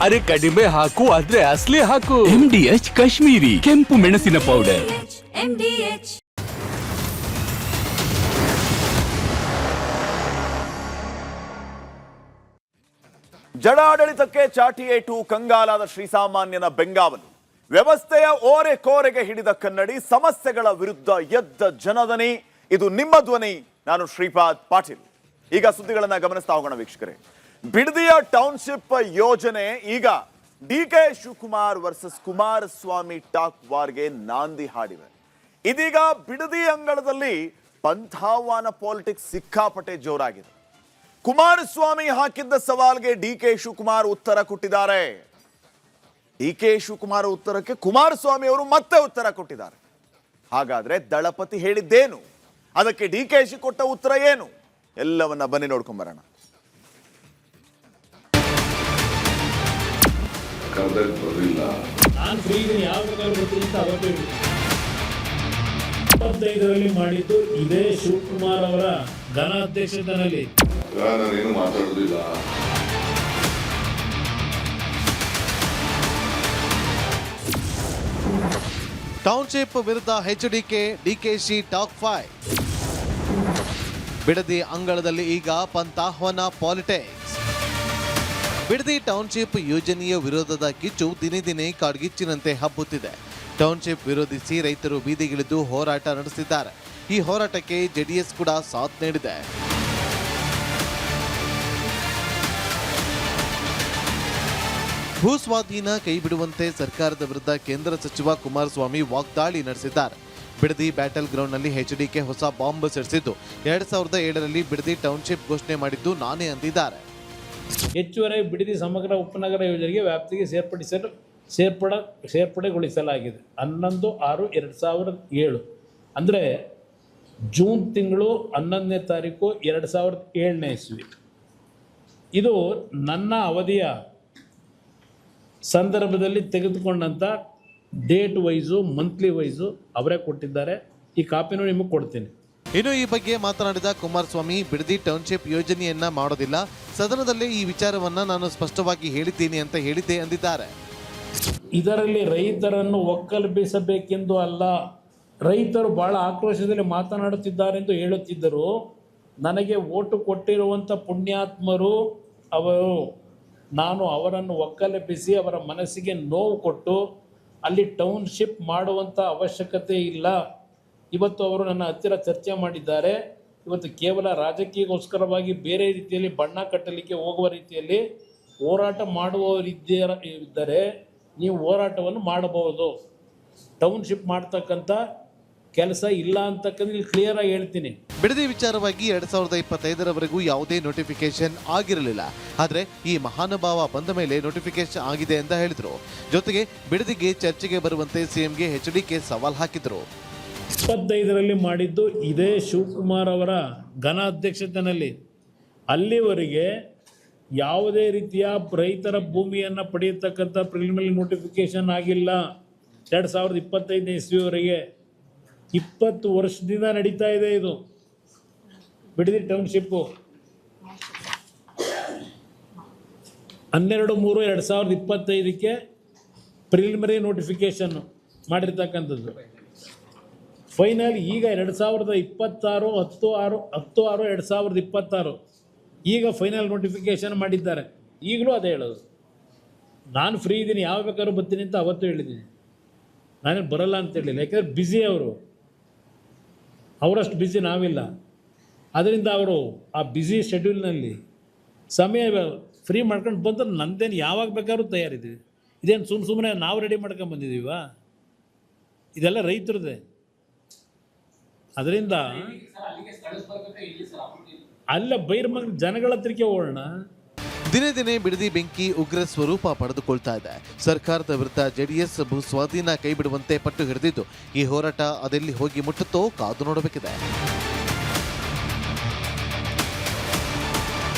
ಅರೆ ಕಡಿಮೆ ಹಾಕು ಆದ್ರೆ ಅಸಲಿ ಹಾಕು. MDH ಕಾಶ್ಮೀರಿ ಕೆಂಪು ಮೆಣಸಿನ ಪೌಡರ್. MDH. ಜಡಾಡಳಿತಕ್ಕೆ ಚಾಟಿಯೇಟು ಕಂಗಾಲಾದ ಶ್ರೀಸಾಮಾನ್ಯನ ಬೆಂಗಾವಲು. ವ್ಯವಸ್ಥೆಯ ಓರೆ ಕೋರೆಗೆ ಹಿಡಿದ ಕನ್ನಡಿ, ಸಮಸ್ಯೆಗಳ ವಿರುದ್ಧ ಎದ್ದ ಜನದನಿ. ಇದು ನಿಮ್ಮ ಧ್ವನಿ. ನಾನು ಶ್ರೀಪಾದ್ ಪಾಟೀಲ್. ಈಗ ಸುದ್ದಿಗಳನ್ನ ಗಮನಿಸ್ತಾ ಹೋಗೋಣ ವೀಕ್ಷಕರೇ. ಬಿಡದಿಯ ಟೌನ್ಶಿಪ್ ಯೋಜನೆ ಈಗ DK Shivakumar versus Kumaraswamy talk ವಾರ್ಗೆ ನಾಂದಿ ಹಾಡಿವೆ. ಇದೀಗ ಬಿಡದಿ ಅಂಗಳದಲ್ಲಿ ಪಂಥಾಹ್ವಾನ ಪಾಲಿಟಿಕ್ಸ್ ಸಿಕ್ಕಾಪಟ್ಟೆ ಜೋರಾಗಿದೆ. ಕುಮಾರಸ್ವಾಮಿ ಹಾಕಿದ್ದ ಸವಾಲ್ಗೆ DK ಶಿವಕುಮಾರ್ ಉತ್ತರ ಕೊಟ್ಟಿದ್ದಾರೆ. DK ಶಿವಕುಮಾರ್ ಉತ್ತರಕ್ಕೆ ಕುಮಾರಸ್ವಾಮಿ ಅವರು ಮತ್ತೆ ಉತ್ತರ ಕೊಟ್ಟಿದ್ದಾರೆ. ಹಾಗಾದ್ರೆ ದಳಪತಿ ಹೇಳಿದ್ದೇನು, ಅದಕ್ಕೆ DK ಕೊಟ್ಟ ಉತ್ತರ ಏನು, ಎಲ್ಲವನ್ನ ಬನ್ನಿ ನೋಡ್ಕೊಂಡ್ ಬರೋಣ. ಮಾಡಿದ್ದು ಇದೇ ಶಿವಕುಮಾರ್ ಅವರ ಘನ ಅಧ್ಯಕ್ಷತೆಯಲ್ಲಿ. ನಾನೇನು ಮಾತಾಡೋದಿಲ್ಲ. ಟೌನ್ಶಿಪ್ ವಿರುದ್ಧ DKC ಟಾಕ್ 5. ಬಿಡದಿ ಅಂಗಳದಲ್ಲಿ ಈಗ ಪಂಥಾಹ್ವಾನ ಪಾಲಿಟಿಕ್ಸ್. ಬಿಡದಿ ಟೌನ್ಶಿಪ್ ಯೋಜನೆಯ ವಿರೋಧದ ಕಿಚ್ಚು ದಿನೇ ದಿನೇ ಕಾಡ್ಗಿಚ್ಚಿನಂತೆ ಹಬ್ಬುತ್ತಿದೆ. ಟೌನ್ಶಿಪ್ ವಿರೋಧಿಸಿ ರೈತರು ಬೀದಿಗಿಳಿದು ಹೋರಾಟ ನಡೆಸಿದ್ದಾರೆ. ಈ ಹೋರಾಟಕ್ಕೆ JDS ಕೂಡ ಸಾಥ್ ನೀಡಿದೆ. ಭೂಸ್ವಾಧೀನ ಕೈಬಿಡುವಂತೆ ಸರ್ಕಾರದ ವಿರುದ್ಧ ಕೇಂದ್ರ ಸಚಿವ ಕುಮಾರಸ್ವಾಮಿ ವಾಗ್ದಾಳಿ ನಡೆಸಿದ್ದಾರೆ. ಬಿಡದಿ ಬ್ಯಾಟಲ್ ಗ್ರೌಂಡ್ನಲ್ಲಿ HDK ಹೊಸ ಬಾಂಬ್ ಸಿಡಿಸಿದ್ದು 2007ರಲ್ಲಿ ಬಿಡದಿ ಟೌನ್ಶಿಪ್ ಘೋಷಣೆ ಮಾಡಿದ್ದು ನಾನೇ ಅಂದಿದ್ದಾರೆ. ಹೆಚ್ಚುವರಿ ಬಿಡದಿ ಸಮಗ್ರ ಉಪನಗರ ಯೋಜನೆಗೆ ವ್ಯಾಪ್ತಿಗೆ ಸೇರ್ಪಡೆಗೊಳಿಸಲಾಗಿದೆ 11/6/2007. ಅಂದರೆ ಜೂನ್ ತಿಂಗಳು 11ನೇ ತಾರೀಕು 2007ನೇ ಇಸ್ವಿ. ಇದು ನನ್ನ ಅವಧಿಯ ಸಂದರ್ಭದಲ್ಲಿ ತೆಗೆದುಕೊಂಡಂಥ ಡೇಟ್ ವೈಸು, ಮಂತ್ಲಿ ವೈಸು ಅವರೇ ಕೊಟ್ಟಿದ್ದಾರೆ. ಈ ಕಾಪಿನೂ ನಿಮಗೆ ಕೊಡ್ತೀನಿ. ಇನ್ನು ಈ ಬಗ್ಗೆ ಮಾತನಾಡಿದ ಕುಮಾರಸ್ವಾಮಿ, ಬಿಡದಿ ಟೌನ್ಶಿಪ್ ಯೋಜನೆಯನ್ನ ಮಾಡೋದಿಲ್ಲ, ಸದನದಲ್ಲಿ ಈ ವಿಚಾರವನ್ನ ನಾನು ಸ್ಪಷ್ಟವಾಗಿ ಹೇಳಿದ್ದೀನಿ ಅಂತ ಹೇಳಿದ್ದೆ ಅಂದಿದ್ದಾರೆ. ಇದರಲ್ಲಿ ರೈತರನ್ನು ಒಕ್ಕಲೆಬ್ಬಿಸಬೇಕೆಂದು ಅಲ್ಲ, ರೈತರು ಬಹಳ ಆಕ್ರೋಶದಲ್ಲಿ ಮಾತನಾಡುತ್ತಿದ್ದಾರೆಂದು ಹೇಳುತ್ತಿದ್ದರು. ನನಗೆ ಓಟು ಕೊಟ್ಟಿರುವಂಥ ಪುಣ್ಯಾತ್ಮರು ಅವರು, ನಾನು ಅವರನ್ನು ಒಕ್ಕಲೆಬ್ಬಿಸಿ ಅವರ ಮನಸ್ಸಿಗೆ ನೋವು ಕೊಟ್ಟು ಅಲ್ಲಿ ಟೌನ್ಶಿಪ್ ಮಾಡುವಂಥ ಅವಶ್ಯಕತೆ ಇಲ್ಲ. ಇವತ್ತು ಅವರು ನನ್ನ ಹತ್ತಿರ ಚರ್ಚೆ ಮಾಡಿದ್ದಾರೆ. ಇವತ್ತು ಕೇವಲ ರಾಜಕೀಯಕ್ಕೋಸ್ಕರವಾಗಿ ಬೇರೆ ರೀತಿಯಲ್ಲಿ ಬಣ್ಣ ಕಟ್ಟಲಿಕ್ಕೆ ಹೋಗುವ ರೀತಿಯಲ್ಲಿ ಹೋರಾಟ ಮಾಡುವವರಿದ್ದರೆ ನೀವು ಹೋರಾಟವನ್ನು ಮಾಡಬಹುದು. ಟೌನ್ಶಿಪ್ ಮಾಡ್ತಕ್ಕಂಥ ಕೆಲಸ ಇಲ್ಲ ಅಂತಕ್ಕಂಥ ಕ್ಲಿಯರ್ ಆಗಿ ಹೇಳ್ತೀನಿ. ಬಿಡದಿ ವಿಚಾರವಾಗಿ 2025ರವರೆಗೂ ಯಾವುದೇ ನೋಟಿಫಿಕೇಶನ್ ಆಗಿರಲಿಲ್ಲ. ಆದರೆ ಈ ಮಹಾನುಭಾವ ಬಂದ ಮೇಲೆ ನೋಟಿಫಿಕೇಶನ್ ಆಗಿದೆ ಅಂತ ಹೇಳಿದರು. ಜೊತೆಗೆ ಬಿಡದಿಗೆ ಚರ್ಚೆಗೆ ಬರುವಂತೆ CMಗೆ HDK ಸವಾಲ್ ಹಾಕಿದರು. 25ರಲ್ಲಿ ಮಾಡಿದ್ದು ಇದೇ ಶಿವಕುಮಾರ್ ಅವರ ಘನ ಅಧ್ಯಕ್ಷತೆಯಲ್ಲಿ. ಅಲ್ಲಿವರೆಗೆ ಯಾವುದೇ ರೀತಿಯ ರೈತರ ಭೂಮಿಯನ್ನು ಪಡೆಯತಕ್ಕಂಥ ಪ್ರಿಲಿಮಿನರಿ ನೋಟಿಫಿಕೇಶನ್ ಆಗಿಲ್ಲ. 2025ನೇ ಇಸ್ವಿವರೆಗೆ 20 ವರ್ಷದಿಂದ ನಡೀತಾ ಇದೆ ಇದು ಬಿಡದಿ ಟೌನ್ಶಿಪ್ಪು. 12/3/2025ಕ್ಕೆ ಪ್ರಿಲಿಮಿನರಿ ನೋಟಿಫಿಕೇಶನ್ ಮಾಡಿರ್ತಕ್ಕಂಥದ್ದು. ಫೈನಲ್ ಈಗ 2026 10/6/2026 ಈಗ ಫೈನಲ್ ನೋಟಿಫಿಕೇಶನ್ ಮಾಡಿದ್ದಾರೆ. ಈಗಲೂ ಅದೇ ಹೇಳೋದು, ನಾನು ಫ್ರೀ ಇದ್ದೀನಿ, ಯಾವ ಬೇಕಾದ್ರೂ ಬರ್ತೀನಿ ಅಂತ ಅವತ್ತು ಹೇಳಿದ್ದೀನಿ. ನಾನೇನು ಬರಲ್ಲ ಅಂತ ಹೇಳಿಲ್ಲ, ಯಾಕೆಂದರೆ ಬ್ಯುಸಿ ಅವರು, ಅವರಷ್ಟು ಬ್ಯುಸಿ ನಾವಿಲ್ಲ. ಅದರಿಂದ ಅವರು ಆ ಬ್ಯುಸಿ ಶೆಡ್ಯೂಲ್ನಲ್ಲಿ ಸಮಯ ಫ್ರೀ ಮಾಡ್ಕೊಂಡು ಬಂದ್ರೆ ನಂದೇನು ಯಾವಾಗ ಬೇಕಾದ್ರೂ ತಯಾರಿದ್ದೀವಿ. ಇದೇನು ಸುಮ್ಮನೆ ನಾವು ರೆಡಿ ಮಾಡ್ಕೊಂಡು ಬಂದಿದ್ದೀವ, ಇದೆಲ್ಲ ರೈತರದೇ. ಅದರಿಂದ ಅಲ್ಲ ಬೈರ್ಮಂಗ್ ಜನಗಳ ಹತ್ರಕ್ಕೆ ಹೋಗೋಣ. ದಿನೇ ದಿನೇ ಬಿಡದಿ ಬೆಂಕಿ ಉಗ್ರ ಸ್ವರೂಪ ಪಡೆದುಕೊಳ್ತಾ ಇದೆ. ಸರ್ಕಾರದ ವಿರುದ್ಧ JDS ಭೂಸ್ವಾಧೀನ ಕೈಬಿಡುವಂತೆ ಪಟ್ಟು ಹಿಡಿದಿದ್ದು, ಈ ಹೋರಾಟ ಅದೆಲ್ಲಿ ಹೋಗಿ ಮುಟ್ಟುತ್ತೋ ಕಾದು ನೋಡಬೇಕಿದೆ.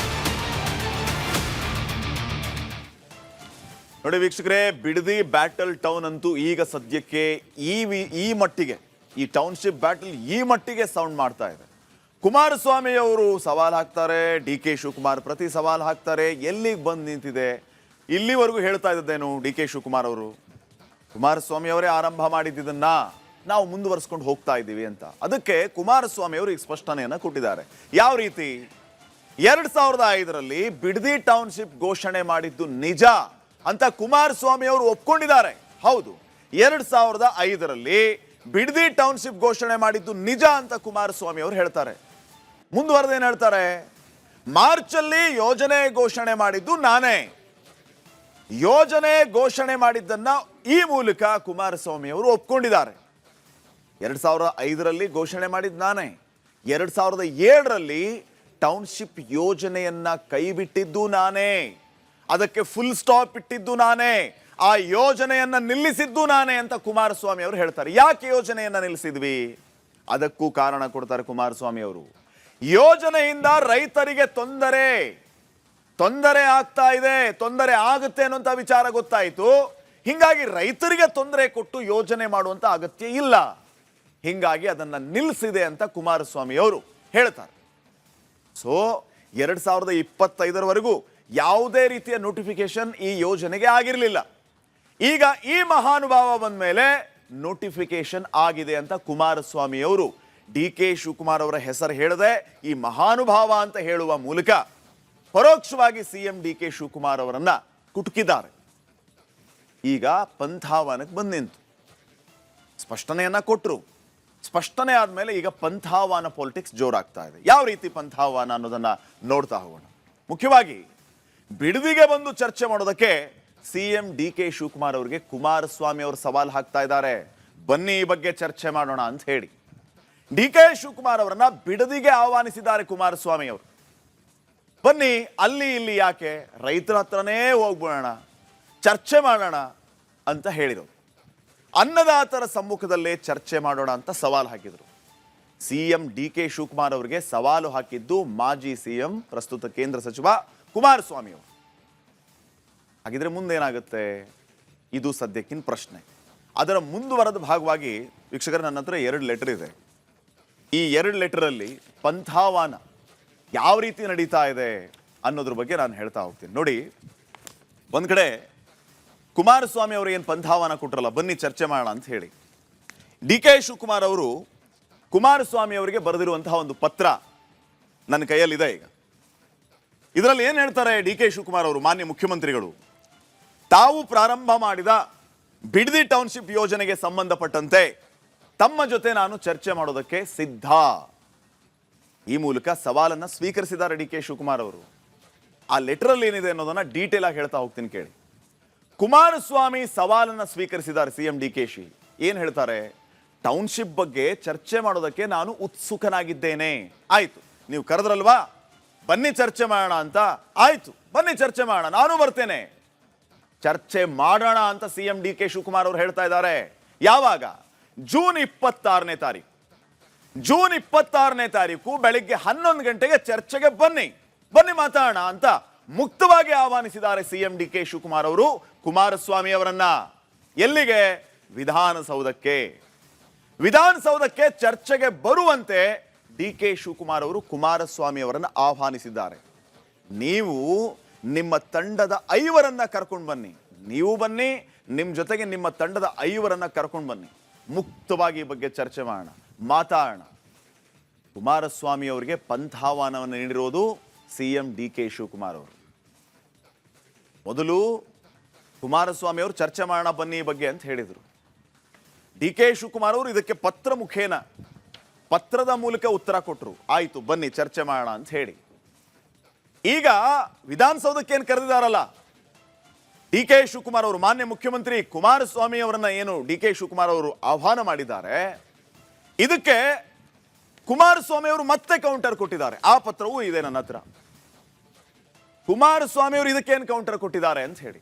ನೋಡಿ ವೀಕ್ಷಕರೇ, ಬಿಡದಿ ಬ್ಯಾಟಲ್ ಟೌನ್ ಅಂತೂ ಈಗ ಸದ್ಯಕ್ಕೆ ಈ ಮಟ್ಟಿಗೆ, ಈ ಟೌನ್ಶಿಪ್ ಬ್ಯಾಟಲ್ ಈ ಮಟ್ಟಿಗೆ ಸೌಂಡ್ ಮಾಡ್ತಾ ಇದೆ. ಕುಮಾರಸ್ವಾಮಿ ಅವರು ಸವಾಲ್ ಹಾಕ್ತಾರೆ, DK ಶಿವಕುಮಾರ್ ಪ್ರತಿ ಸವಾಲ್ ಹಾಕ್ತಾರೆ. ಎಲ್ಲಿಗೆ ಬಂದು ನಿಂತಿದೆ? ಇಲ್ಲಿವರೆಗೂ ಹೇಳ್ತಾ ಇದ್ದದ್ದೇನು ಡಿ ಕೆ ಶಿವಕುಮಾರ್ ಅವರು? ಕುಮಾರಸ್ವಾಮಿ ಅವರೇ ಆರಂಭ ಮಾಡಿದ್ದನ್ನ ನಾವು ಮುಂದುವರಿಸ್ಕೊಂಡು ಹೋಗ್ತಾ ಇದ್ದೀವಿ ಅಂತ. ಅದಕ್ಕೆ ಕುಮಾರಸ್ವಾಮಿ ಅವರು ಈಗ ಸ್ಪಷ್ಟನೆಯನ್ನ ಕೊಟ್ಟಿದ್ದಾರೆ. ಯಾವ ರೀತಿ? 2005ರಲ್ಲಿ ಬಿಡದಿ ಟೌನ್ಶಿಪ್ ಘೋಷಣೆ ಮಾಡಿದ್ದು ನಿಜ ಅಂತ ಕುಮಾರಸ್ವಾಮಿ ಅವರು ಒಪ್ಕೊಂಡಿದ್ದಾರೆ. ಹೌದು, 2005ರಲ್ಲಿ ಬಿಡದಿ ಟೌನ್ಶಿಪ್ ಘೋಷಣೆ ಮಾಡಿದ್ದು ನಿಜ ಅಂತ ಕುಮಾರಸ್ವಾಮಿ ಅವರು ಹೇಳ್ತಾರೆ. ಮುಂದುವರೆದೇನು ಹೇಳ್ತಾರೆ? ಮಾರ್ಚ್ ಅಲ್ಲಿ ಯೋಜನೆ ಘೋಷಣೆ ಮಾಡಿದ್ದು ನಾನೇ. ಯೋಜನೆ ಘೋಷಣೆ ಮಾಡಿದ್ದನ್ನ ಈ ಮೂಲಕ ಕುಮಾರಸ್ವಾಮಿ ಅವರು ಒಪ್ಕೊಂಡಿದ್ದಾರೆ. 2005ರಲ್ಲಿ ಘೋಷಣೆ ಮಾಡಿದ್ದು ನಾನೇ. 2007ರಲ್ಲಿ ಟೌನ್ಶಿಪ್ ಯೋಜನೆಯನ್ನ ಕೈ ಬಿಟ್ಟಿದ್ದು ನಾನೇ. ಅದಕ್ಕೆ ಫುಲ್ ಸ್ಟಾಪ್ ಇಟ್ಟಿದ್ದು ನಾನೇ. ಆ ಯೋಜನೆಯನ್ನ ನಿಲ್ಲಿಸಿದ್ದು ನಾನೇ ಅಂತ ಕುಮಾರಸ್ವಾಮಿ ಅವರು ಹೇಳ್ತಾರೆ. ಯಾಕೆ ಯೋಜನೆಯನ್ನ ನಿಲ್ಲಿಸಿದ್ವಿ? ಅದಕ್ಕೂ ಕಾರಣ ಕೊಡ್ತಾರೆ ಕುಮಾರಸ್ವಾಮಿ ಅವರು. ಯೋಜನೆಯಿಂದ ರೈತರಿಗೆ ತೊಂದರೆ ಆಗ್ತಾ ಇದೆ, ತೊಂದರೆ ಆಗುತ್ತೆ ಅನ್ನುವಂಥ ವಿಚಾರ ಗೊತ್ತಾಯಿತು. ಹಿಂಗಾಗಿ ರೈತರಿಗೆ ತೊಂದರೆ ಕೊಟ್ಟು ಯೋಜನೆ ಮಾಡುವಂತ ಅಗತ್ಯ ಇಲ್ಲ, ಹಿಂಗಾಗಿ ಅದನ್ನ ನಿಲ್ಲಿಸಿದೆ ಅಂತ ಕುಮಾರಸ್ವಾಮಿ ಅವರು ಹೇಳ್ತಾರೆ. ಸೊ 2025ರವರೆಗೂ ಯಾವುದೇ ರೀತಿಯ ನೋಟಿಫಿಕೇಶನ್ ಈ ಯೋಜನೆಗೆ ಆಗಿರಲಿಲ್ಲ. ಈಗ ಈ ಮಹಾನುಭಾವ ಬಂದ ಮೇಲೆ ನೋಟಿಫಿಕೇಶನ್ ಆಗಿದೆ ಅಂತ ಕುಮಾರಸ್ವಾಮಿ ಅವರು ಡಿ ಕೆ ಶಿವಕುಮಾರ್ ಅವರ ಹೆಸರು ಹೇಳದೆ ಈ ಮಹಾನುಭಾವ ಅಂತ ಹೇಳುವ ಮೂಲಕ ಪರೋಕ್ಷವಾಗಿ ಸಿಎಂ ಡಿ ಕೆ ಶಿವಕುಮಾರ್ ಅವರನ್ನ ಕುಟುಕಿದ್ದಾರೆ. ಈಗ ಪಂಥಾಹ್ವಾನಕ್ಕೆ ಬಂದು ನಿಂತು ಸ್ಪಷ್ಟನೆಯನ್ನ ಕೊಟ್ಟರು. ಸ್ಪಷ್ಟನೆ ಆದ್ಮೇಲೆ ಈಗ ಪಂಥಾಹ್ವಾನ ಪೊಲಿಟಿಕ್ಸ್ ಜೋರಾಗ್ತಾ ಇದೆ. ಯಾವ ರೀತಿ ಪಂಥಾಹ್ವಾನ ಅನ್ನೋದನ್ನ ನೋಡ್ತಾ ಹೋಗೋಣ. ಮುಖ್ಯವಾಗಿ ಬಿಡದಿಗೆ ಬಂದು ಚರ್ಚೆ ಮಾಡೋದಕ್ಕೆ ಸಿಎಂ ಡಿ ಕೆ ಶಿವಕುಮಾರ್ ಅವರಿಗೆ ಕುಮಾರಸ್ವಾಮಿ ಅವರು ಸವಾಲು ಹಾಕ್ತಾ ಇದ್ದಾರೆ. ಬನ್ನಿ ಈ ಬಗ್ಗೆ ಚರ್ಚೆ ಮಾಡೋಣ ಅಂತ ಹೇಳಿ ಡಿ ಕೆ ಶಿವಕುಮಾರ್ ಅವರನ್ನ ಬಿಡದಿಗೆ ಆಹ್ವಾನಿಸಿದ್ದಾರೆ ಕುಮಾರಸ್ವಾಮಿ ಅವರು. ಬನ್ನಿ ಅಲ್ಲಿ ಇಲ್ಲಿ ಯಾಕೆ, ರೈತರ ಹತ್ರನೇ ಹೋಗ್ಬಿಡೋಣ, ಚರ್ಚೆ ಮಾಡೋಣ ಅಂತ ಹೇಳಿದರು. ಅನ್ನದಾತರ ಸಮ್ಮುಖದಲ್ಲೇ ಚರ್ಚೆ ಮಾಡೋಣ ಅಂತ ಸವಾಲು ಹಾಕಿದರು. ಸಿಎಂ ಡಿ ಕೆ ಶಿವಕುಮಾರ್ ಅವರಿಗೆ ಸವಾಲು ಹಾಕಿದ್ದು ಮಾಜಿ ಸಿಎಂ ಪ್ರಸ್ತುತ ಕೇಂದ್ರ ಸಚಿವ ಕುಮಾರಸ್ವಾಮಿ ಅವರು. ಹಾಗಿದ್ರೆ ಮುಂದೇನಾಗುತ್ತೆ? ಇದು ಸದ್ಯಕ್ಕಿನ ಪ್ರಶ್ನೆ. ಅದರ ಮುಂದುವರೆದ ಭಾಗವಾಗಿ ವೀಕ್ಷಕರ ನನ್ನ ಹತ್ರ 2 ಲೆಟರ್ ಇದೆ. ಈ 2 ಲೆಟರಲ್ಲಿ ಪಂಥಾಹ್ವಾನ ಯಾವ ರೀತಿ ನಡೀತಾ ಇದೆ ಅನ್ನೋದ್ರ ಬಗ್ಗೆ ನಾನು ಹೇಳ್ತಾ ಹೋಗ್ತೀನಿ. ನೋಡಿ, ಒಂದ್ ಕಡೆ ಕುಮಾರಸ್ವಾಮಿ ಅವರು ಏನು ಪಂಥಾಹ್ವಾನ ಕೊಟ್ರಲ್ಲ, ಬನ್ನಿ ಚರ್ಚೆ ಮಾಡೋಣ ಅಂತ ಹೇಳಿ, ಡಿ ಕೆ ಶಿವಕುಮಾರ್ ಅವರು ಕುಮಾರಸ್ವಾಮಿ ಅವರಿಗೆ ಬರೆದಿರುವಂತಹ ಒಂದು ಪತ್ರ ನನ್ನ ಕೈಯಲ್ಲಿದೆ. ಈಗ ಇದರಲ್ಲಿ ಏನು ಹೇಳ್ತಾರೆ ಡಿ ಕೆ ಶಿವಕುಮಾರ್ ಅವರು, ಮಾನ್ಯ ಮುಖ್ಯಮಂತ್ರಿಗಳು, ತಾವು ಪ್ರಾರಂಭ ಮಾಡಿದ ಬಿಡದಿ ಟೌನ್ಶಿಪ್ ಯೋಜನೆಗೆ ಸಂಬಂಧಪಟ್ಟಂತೆ ತಮ್ಮ ಜೊತೆ ನಾನು ಚರ್ಚೆ ಮಾಡೋದಕ್ಕೆ ಸಿದ್ಧ. ಈ ಮೂಲಕ ಸವಾಲನ್ನ ಸ್ವೀಕರಿಸಿದ್ದಾರೆ ಡಿ ಕೆ ಶಿವಕುಮಾರ್ ಅವರು. ಆ ಲೆಟರಲ್ಲಿ ಏನಿದೆ ಅನ್ನೋದನ್ನ ಡೀಟೇಲ್ ಆಗಿ ಹೇಳ್ತಾ ಹೋಗ್ತೀನಿ ಕೇಳಿ. ಕುಮಾರಸ್ವಾಮಿ ಸವಾಲನ್ನ ಸ್ವೀಕರಿಸಿದ್ದಾರೆ ಸಿಎಂ ಡಿ ಕೆ ಶಿ. ಏನ್ ಹೇಳ್ತಾರೆ? ಟೌನ್ಶಿಪ್ ಬಗ್ಗೆ ಚರ್ಚೆ ಮಾಡೋದಕ್ಕೆ ನಾನು ಉತ್ಸುಕನಾಗಿದ್ದೇನೆ. ಆಯ್ತು, ನೀವು ಕರೆದ್ರಲ್ವಾ, ಬನ್ನಿ ಚರ್ಚೆ ಮಾಡೋಣ ಅಂತ. ಆಯ್ತು, ಬನ್ನಿ ಚರ್ಚೆ ಮಾಡೋಣ, ನಾನು ಬರ್ತೇನೆ, ಚರ್ಚೆ ಮಾಡೋಣ ಅಂತ ಸಿಎಂ ಡಿ ಕೆ ಶಿವಕುಮಾರ್ ಅವರು ಹೇಳ್ತಾ ಇದ್ದಾರೆ. ಯಾವಾಗ? ಜೂನ್ 26ನೇ ತಾರೀಕು. ಜೂನ್ 26ನೇ ತಾರೀಕು ಬೆಳಿಗ್ಗೆ 11 ಗಂಟೆಗೆ ಚರ್ಚೆಗೆ ಬನ್ನಿ ಮಾತಾಡೋಣ ಅಂತ ಮುಕ್ತವಾಗಿ ಆಹ್ವಾನಿಸಿದ್ದಾರೆ ಸಿಎಂ ಡಿ ಕೆ ಶಿವಕುಮಾರ್ ಅವರು ಕುಮಾರಸ್ವಾಮಿ ಅವರನ್ನ. ಎಲ್ಲಿಗೆ? ವಿಧಾನಸೌಧಕ್ಕೆ ಚರ್ಚೆಗೆ ಬರುವಂತೆ ಡಿ ಕೆ ಶಿವಕುಮಾರ್ ಅವರು ಕುಮಾರಸ್ವಾಮಿ ಅವರನ್ನ ಆಹ್ವಾನಿಸಿದ್ದಾರೆ. ನೀವು ನಿಮ್ಮ ತಂಡದ 5ರನ್ನ ಕರ್ಕೊಂಡು ಬನ್ನಿ, ನೀವು ಬನ್ನಿ, ನಿಮ್ಮ ಜೊತೆಗೆ ನಿಮ್ಮ ತಂಡದ 5ರನ್ನ ಕರ್ಕೊಂಡು ಬನ್ನಿ, ಮುಕ್ತವಾಗಿ ಈ ಬಗ್ಗೆ ಚರ್ಚೆ ಮಾಡೋಣ, ಮಾತಾಡೋಣ. ಕುಮಾರಸ್ವಾಮಿ ಅವರಿಗೆ ಪಂಥಾಹ್ವಾನವನ್ನು ನೀಡಿರೋದು ಸಿಎಂ ಡಿ ಕೆ ಶಿವಕುಮಾರ್ ಅವರು. ಮೊದಲು ಕುಮಾರಸ್ವಾಮಿ ಅವರು ಚರ್ಚೆ ಮಾಡೋಣ ಬನ್ನಿ ಈ ಬಗ್ಗೆ ಅಂತ ಹೇಳಿದರು. ಡಿ ಕೆ ಶಿವಕುಮಾರ್ ಅವರು ಇದಕ್ಕೆ ಪತ್ರದ ಮೂಲಕ ಉತ್ತರ ಕೊಟ್ಟರು. ಆಯ್ತು, ಬನ್ನಿ ಚರ್ಚೆ ಮಾಡೋಣ ಅಂತ ಹೇಳಿ. ಈಗ ವಿಧಾನಸೌಧಕ್ಕೆ ಏನು ಕರೆದಿದ್ದಾರಲ್ಲ ಡಿ ಕೆ ಶಿವಕುಮಾರ್ ಅವರು, ಮಾನ್ಯ ಮುಖ್ಯಮಂತ್ರಿ ಕುಮಾರಸ್ವಾಮಿ ಅವರನ್ನ ಏನು ಡಿ ಕೆ ಶಿವಕುಮಾರ್ ಅವರು ಆಹ್ವಾನ ಮಾಡಿದ್ದಾರೆ, ಇದಕ್ಕೆ ಕುಮಾರಸ್ವಾಮಿ ಅವರು ಮತ್ತೆ ಕೌಂಟರ್ ಕೊಟ್ಟಿದ್ದಾರೆ. ಆ ಪತ್ರವೂ ಇದೆ ನನ್ನ ಹತ್ರ. ಕುಮಾರಸ್ವಾಮಿ ಅವರು ಇದಕ್ಕೇನು ಕೌಂಟರ್ ಕೊಟ್ಟಿದ್ದಾರೆ ಅಂತ ಹೇಳಿ,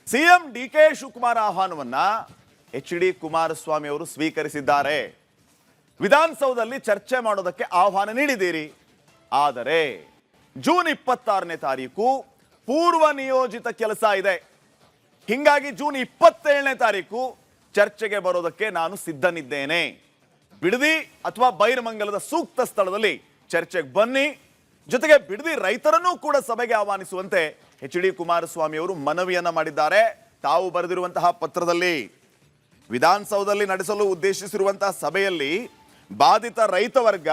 ಸಿಎಂ ಡಿ ಕೆ ಶಿವಕುಮಾರ್ ಆಹ್ವಾನವನ್ನ HD ಕುಮಾರಸ್ವಾಮಿ ಅವರು ಸ್ವೀಕರಿಸಿದ್ದಾರೆ. ವಿಧಾನಸೌಧದಲ್ಲಿ ಚರ್ಚೆ ಮಾಡೋದಕ್ಕೆ ಆಹ್ವಾನ ನೀಡಿದ್ದೀರಿ. ಆದರೆ ಜೂನ್ 26ನೇ ತಾರೀಕು ಪೂರ್ವ ನಿಯೋಜಿತ ಕೆಲಸ ಇದೆ. ಹಿಂಗಾಗಿ ಜೂನ್ 27ನೇ ತಾರೀಕು ಚರ್ಚೆಗೆ ಬರೋದಕ್ಕೆ ನಾನು ಸಿದ್ಧನಿದ್ದೇನೆ. ಬಿಡದಿ ಅಥವಾ ಬೈರಮಂಗಲದ ಸೂಕ್ತ ಸ್ಥಳದಲ್ಲಿ ಚರ್ಚೆಗೆ ಬನ್ನಿ, ಜೊತೆಗೆ ಬಿಡದಿ ರೈತರನ್ನೂ ಕೂಡ ಸಭೆಗೆ ಆಹ್ವಾನಿಸುವಂತೆ ಎಚ್ ಡಿ ಕುಮಾರಸ್ವಾಮಿ ಅವರು ಮನವಿಯನ್ನ ಮಾಡಿದ್ದಾರೆ. ತಾವು ಬರೆದಿರುವಂತಹ ಪತ್ರದಲ್ಲಿ ವಿಧಾನಸೌಧದಲ್ಲಿ ನಡೆಸಲು ಉದ್ದೇಶಿಸಿರುವಂತಹ ಸಭೆಯಲ್ಲಿ ಬಾಧಿತ ರೈತ ವರ್ಗ,